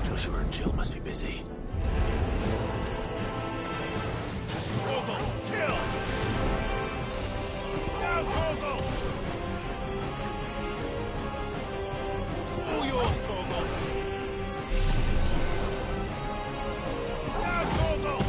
P: Joshua and Jill must be busy.
C: Kill! Now, Torgal! All yours, Torgal! Now, Torgal!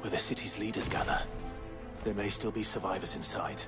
H: where the city's leaders gather. There may still be survivors inside.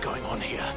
C: going on here?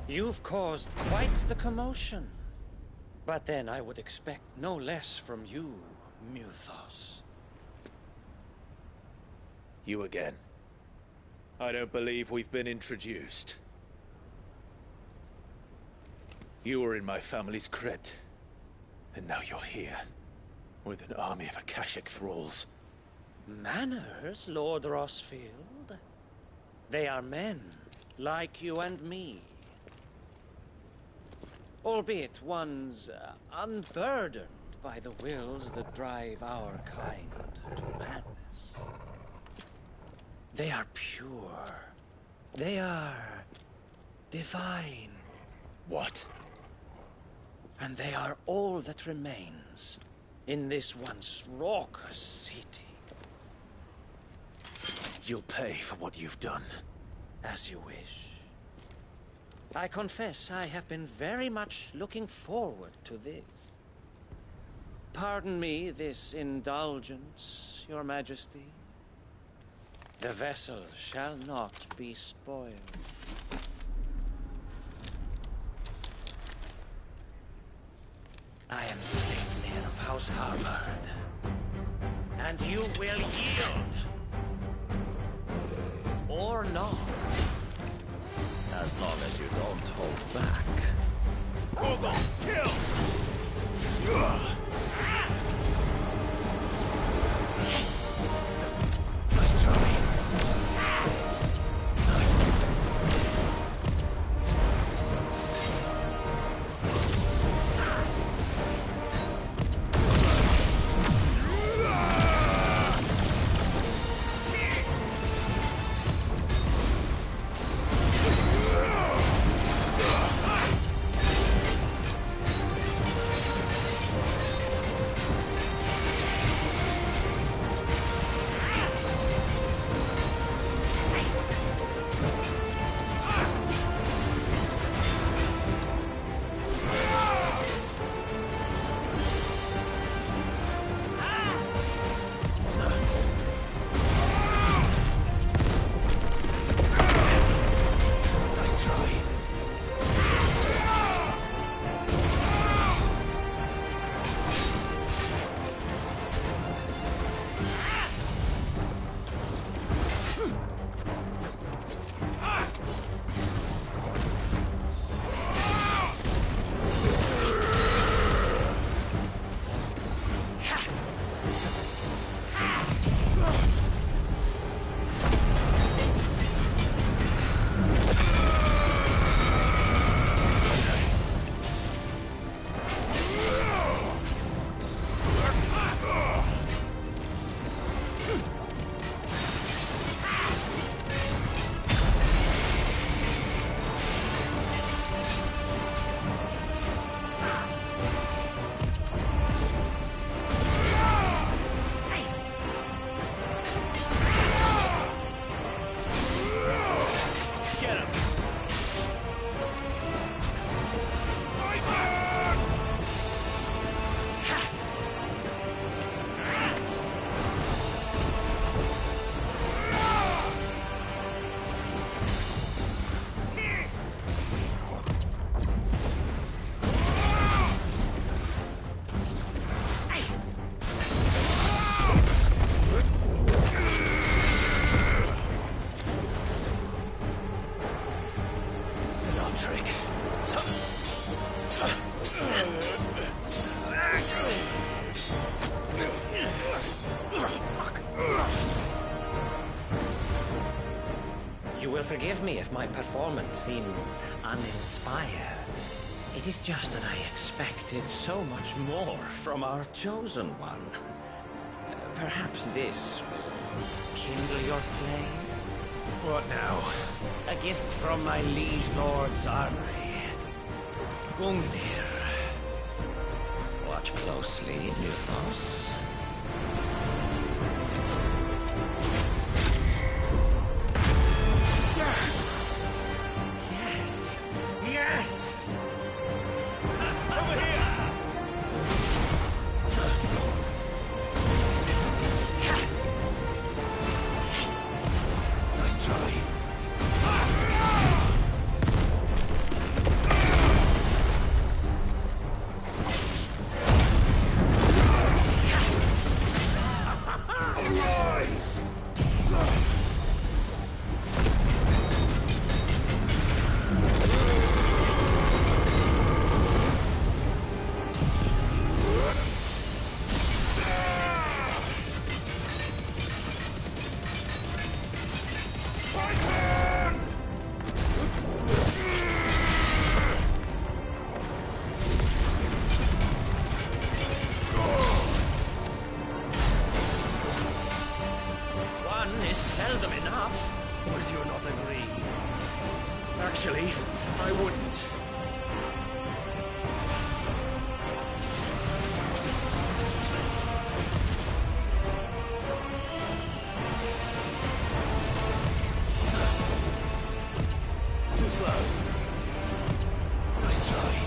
M: You've caused quite the commotion. But then I would expect no less from you, Muthos.
B: You again. I don't believe we've been introduced. You were in my family's crypt, and now you're here, with an army of Akashic thralls.
M: Manners, Lord Rossfield? They are men, like you and me. Albeit ones unburdened by the wills that drive our kind to madness. They are pure. They are divine.
B: What?
M: And they are all that remains in this once raucous city.
B: You'll pay for what you've done.
M: As you wish. I confess I have been very much looking forward to this. Pardon me this indulgence, Your Majesty. The vessel shall not be spoiled. I am Sleipnir of House Harvard, and you will yield. Or not.
J: As long as you don't hold back.
C: Hold on! Kill!
B: Nice try.
M: You will forgive me if my performance seems uninspired. It is just that I expected so much more from our chosen one. Perhaps this will kindle your flame?
B: What now?
M: A gift from my liege lord's armory. Gungnir. Watch closely, Muthos. Yes! Over here!
B: Nice try. I wouldn't. Too slow. Nice try.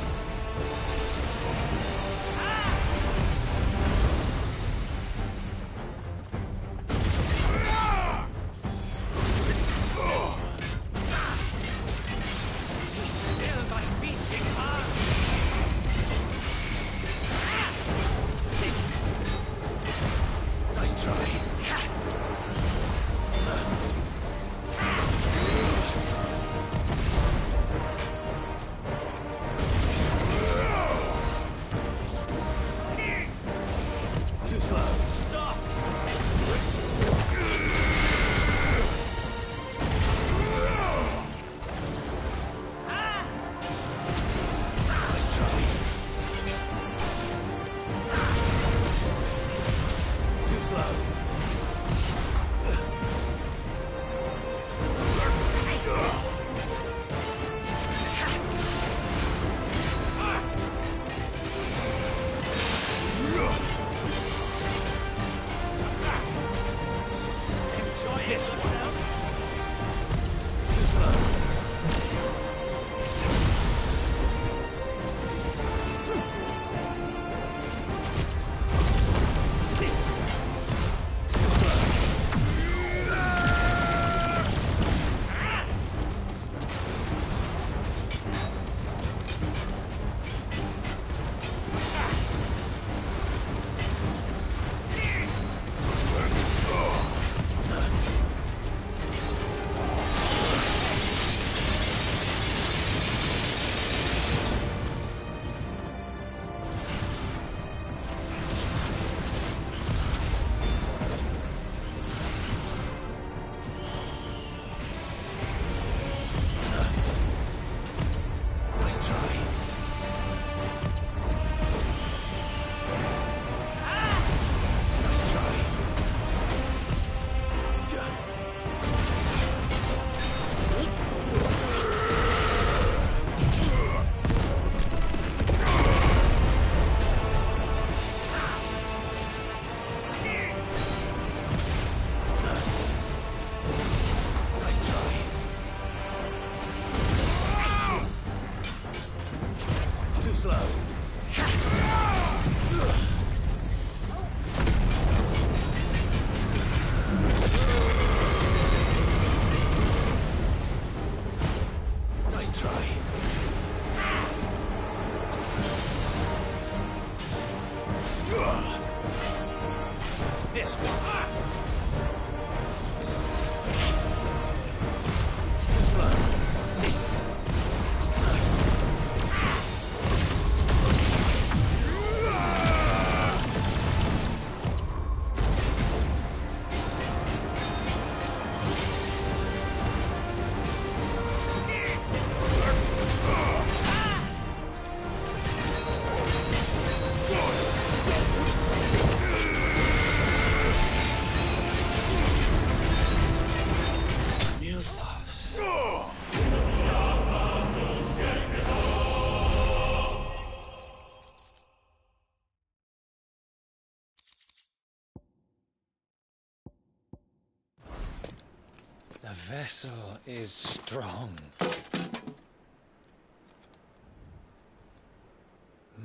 Q: The vessel is strong.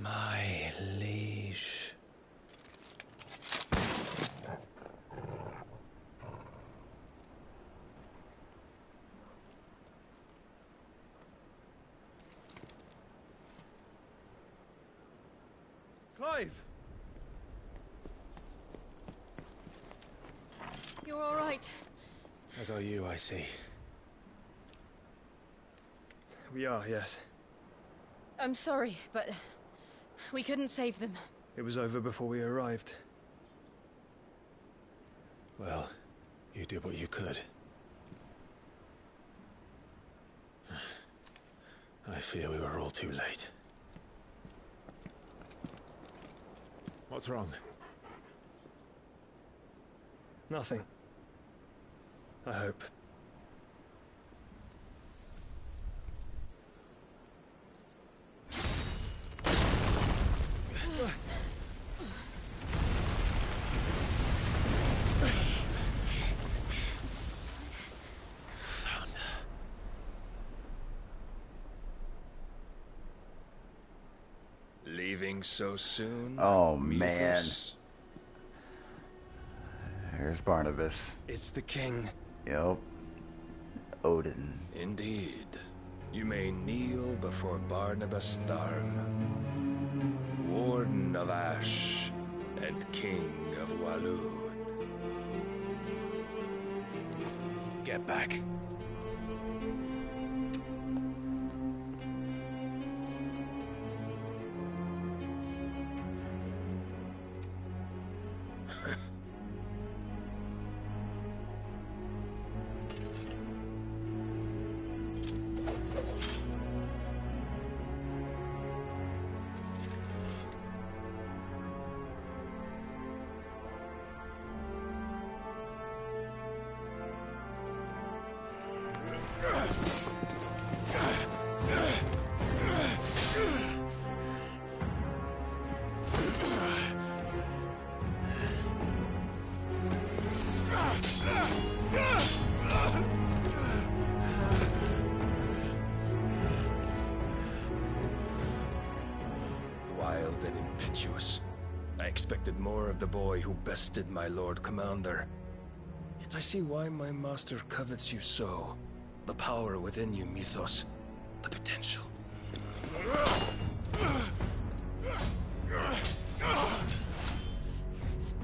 Q: My liege.
L: Clive!
I: You're all right.
K: As are you, I see.
L: We are, yes.
I: I'm sorry, but we couldn't save them.
L: It was over before we arrived.
B: Well, you did what you could. I fear we were all too late. What's wrong?
L: Nothing. I hope.
R: Leaving so soon?
A: Oh, man.
R: Mythos?
A: Here's Barnabas.
R: It's the king.
A: Yep. Odin.
R: Indeed. You may kneel before Barnabas Tharm, Warden of Ash and King of Walud.
B: Get back.
R: Wild and impetuous. I expected more of the boy who bested my Lord Commander. Yet I see why my master covets you so. The power within you, Mythos. The potential.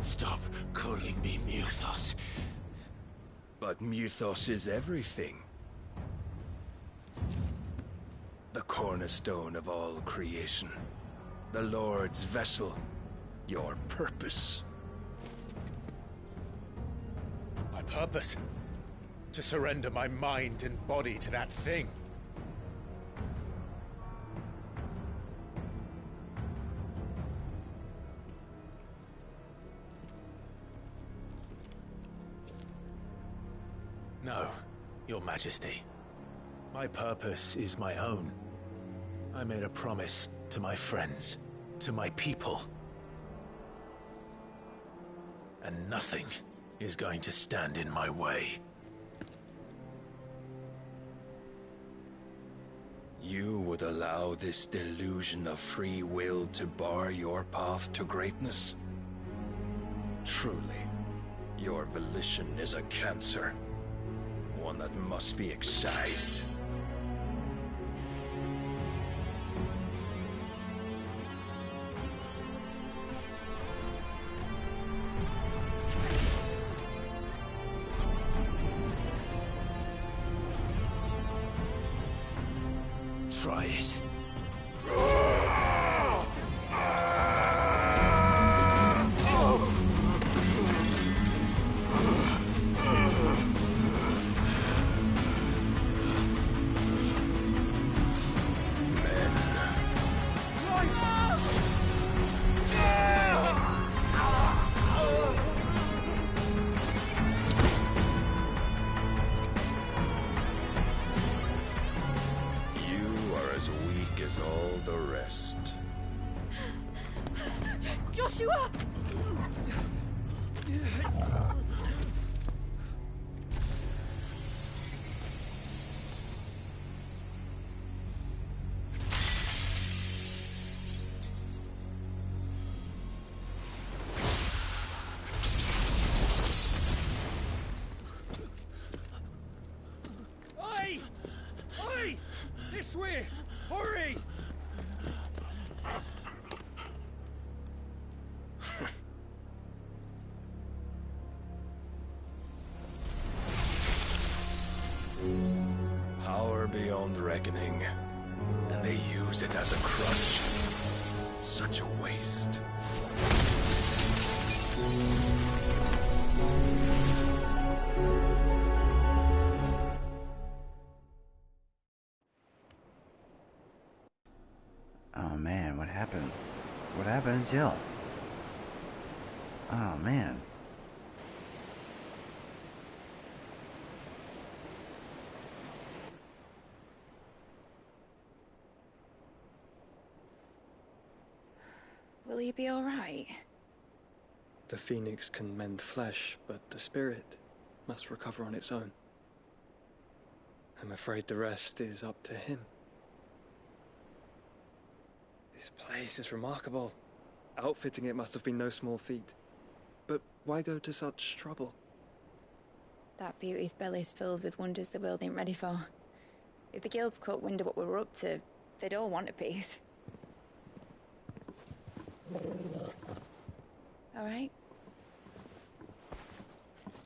C: Stop calling me Mythos.
R: But Mythos is everything. The cornerstone of all creation. The Lord's vessel. Your purpose.
B: My purpose? To surrender my mind and body to that thing. No, Your Majesty. My purpose is my own. I made a promise to my friends, to my people. And nothing is going to stand in my way.
R: You would allow this delusion of free will to bar your path to greatness? Truly, your volition is a cancer. One that must be excised.
C: Try it.
R: As all the rest.
I: Joshua!
M: Oi! Oi! This way! Hurry!
R: Power beyond reckoning, and they use it as a crutch. Such a waste.
A: Oh man, what happened? What happened to Jill? Oh man.
T: Will you be all right?
E: The phoenix can mend flesh, but the spirit must recover on its own. I'm afraid the rest is up to him. This place is remarkable. Outfitting it must have been no small feat. But why go to such trouble?
T: That beauty's belly's filled with wonders the world ain't ready for. If the guilds caught wind of what we were up to, they'd all want a piece. All right?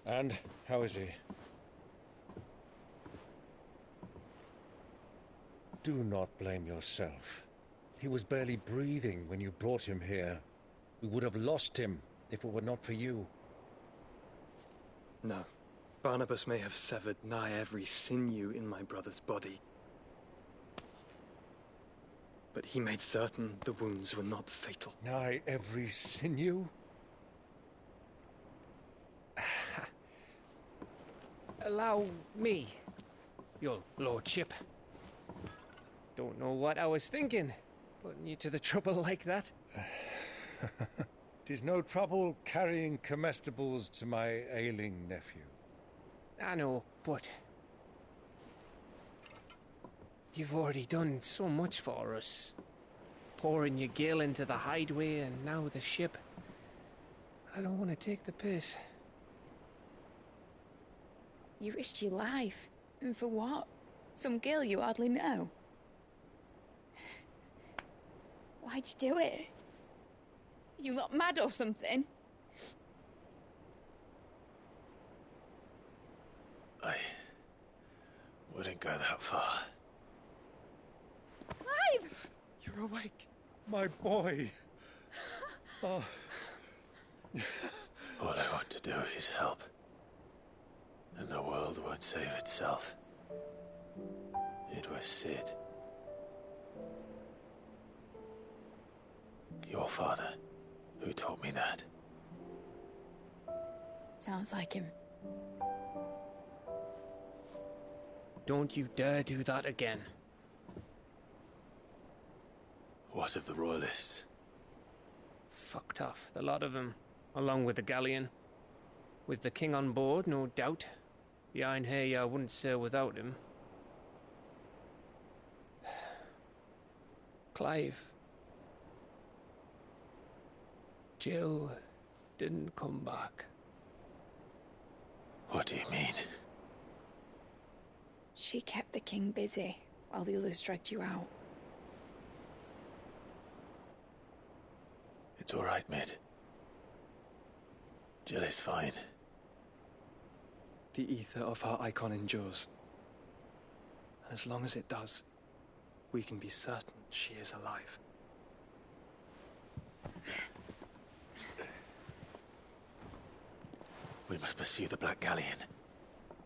F: And how is he? Do not blame yourself. He was barely breathing when you brought him here. We would have lost him if it were not for you.
E: No. Barnabas may have severed nigh every sinew in my brother's body. But he made certain the wounds were not fatal.
F: Nigh every sinew?
R: Allow me, your lordship. Don't know what I was thinking, putting you to the trouble like that.
F: 'Tis no trouble carrying comestibles to my ailing nephew.
R: I know, but you've already done so much for us. Pouring your gil into the hideaway and now the ship. I don't want to take the piss.
T: You risked your life. And for what? Some girl you hardly know. Why'd you do it? You not mad or something?
B: I wouldn't go that far.
T: Clive!
F: You're awake, my boy. Oh.
B: All I want to do is help. And the world won't save itself. It was Sid. Your father, who taught me that.
T: Sounds like him.
R: Don't you dare do that again.
B: What of the Royalists?
R: Fucked off, the lot of them, along with the galleon. With the king on board, no doubt. The Iron Hair wouldn't sail without him. Clive. Jill didn't come back.
B: What do you mean?
T: She kept the king busy while the others dragged you out.
B: It's all right, Mid. Jill is fine.
E: The ether of her icon endures. And as long as it does, we can be certain she is alive.
B: We must pursue the Black Galleon.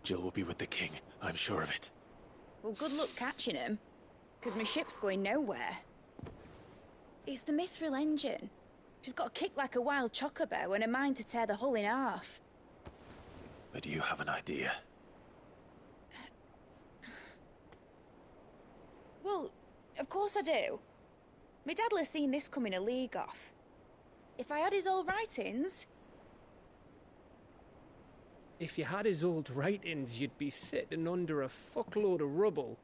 B: Jill will be with the king, I'm sure of it.
T: Well, good luck catching him, because my ship's going nowhere. It's the Mithril engine. She's got a kick like a wild chocobo and a mind to tear the hull in half.
B: But you have an idea.
T: Well, of course I do. My dad'll have seen this coming a league off. If I had his old writings...
R: If you had his old writings, you'd be sitting under a fuckload of rubble.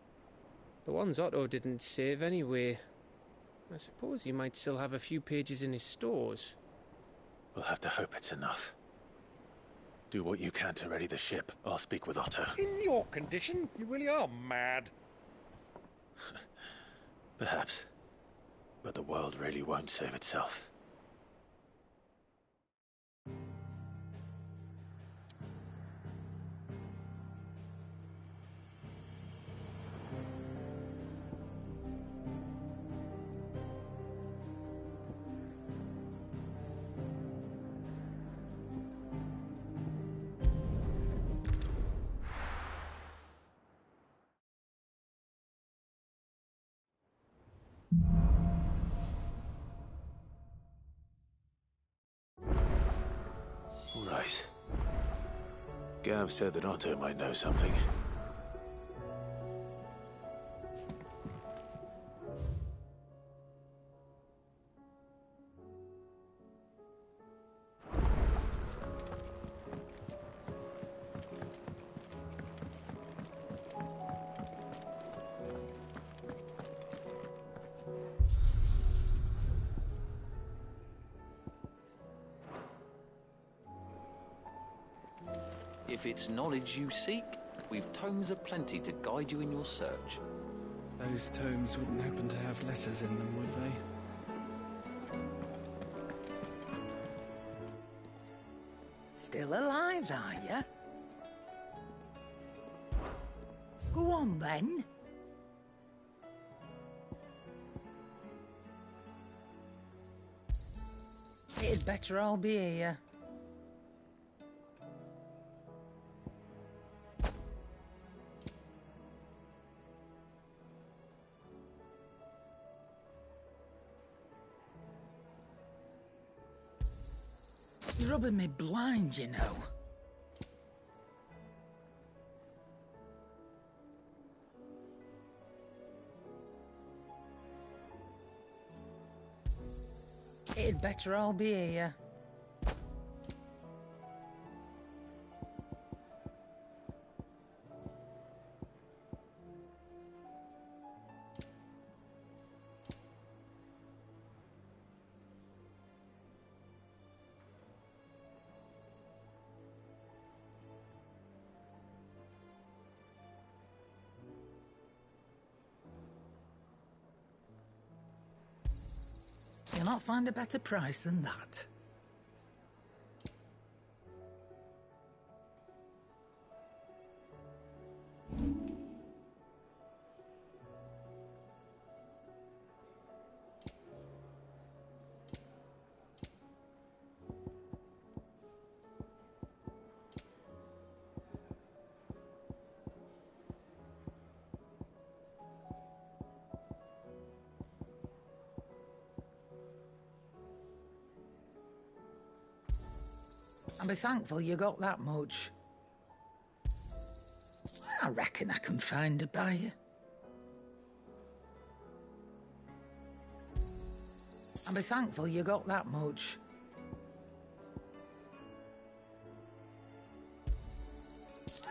R: The ones Otto didn't save anyway. I suppose you might still have a few pages in his stores.
B: We'll have to hope it's enough. Do what you can to ready the ship. I'll speak with Otto.
F: In your condition, you really are mad.
B: Perhaps. But the world really won't save itself. Right. Gav said that Otto might know something.
J: If it's knowledge you seek, we've tomes aplenty to guide you in your search.
Q: Those tomes wouldn't happen to have letters in them, would they?
N: Still alive, are you? Go on, then. It'd better all be here. You're rubbing me blind, you know. It'd better all be here. You'll not find a better price than that. And be thankful you got that much. I reckon I can find a buyer. And be thankful you got that much.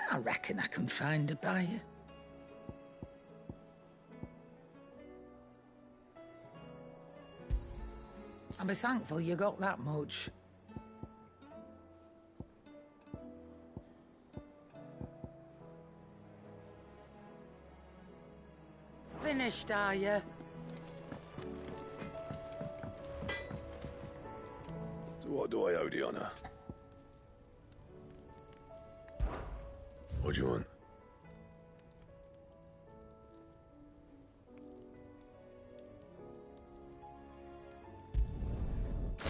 N: I reckon I can find a buyer. And be thankful you got that much. Finished, are you?
C: So what do I owe the honour? What do you want?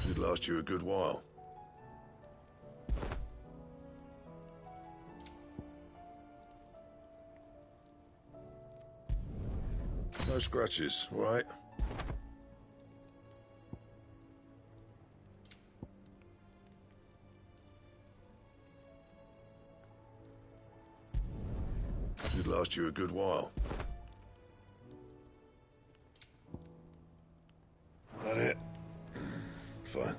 C: Should last you a good while. No scratches, all right? Should last you a good while. That it? Fine.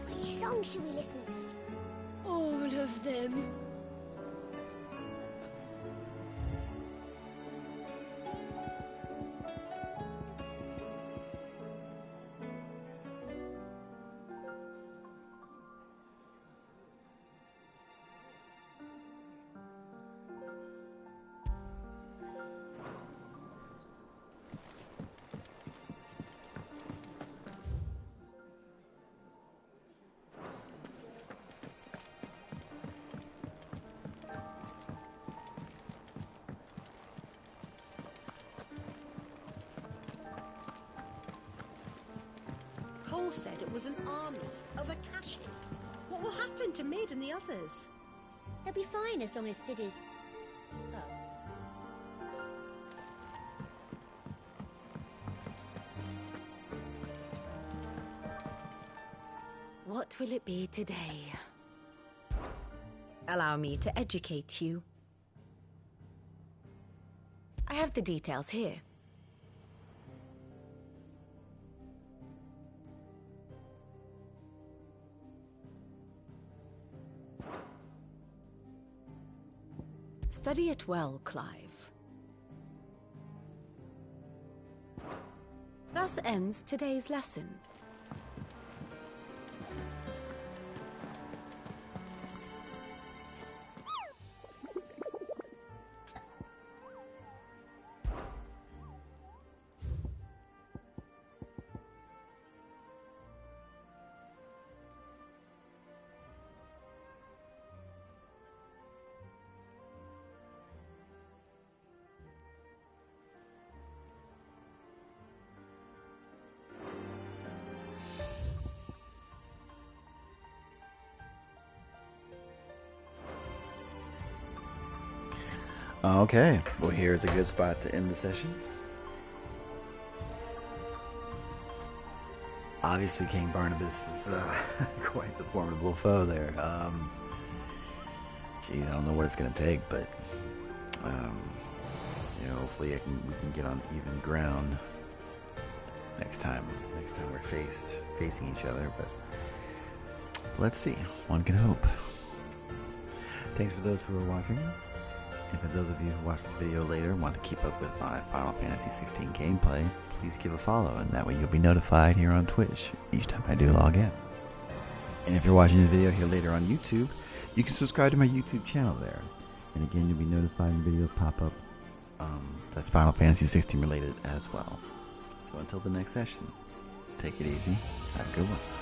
O: Which song should we listen to?
I: All of them.
V: Cole said it was an army of Akashic. What will happen to Mid and the others?
O: They'll be fine as long as Sid is
V: What will it be today? Allow me to educate you. I have the details here. Study it well, Clive. Thus ends today's lesson.
A: Okay, well, here's a good spot to end the session. Obviously, King Barnabas is quite the formidable foe there. Geez, I don't know what it's going to take, but you know, hopefully we can get on even ground next time. Next time we're facing each other, but let's see. One can hope. Thanks for those who are watching. And for those of you who watch this video later and want to keep up with my Final Fantasy XVI gameplay, please give a follow, and that way you'll be notified here on Twitch each time I do log in. And if you're watching the video here later on YouTube, you can subscribe to my YouTube channel there. And again, you'll be notified when videos pop up that's Final Fantasy XVI related as well. So until the next session, take it easy. Have a good one.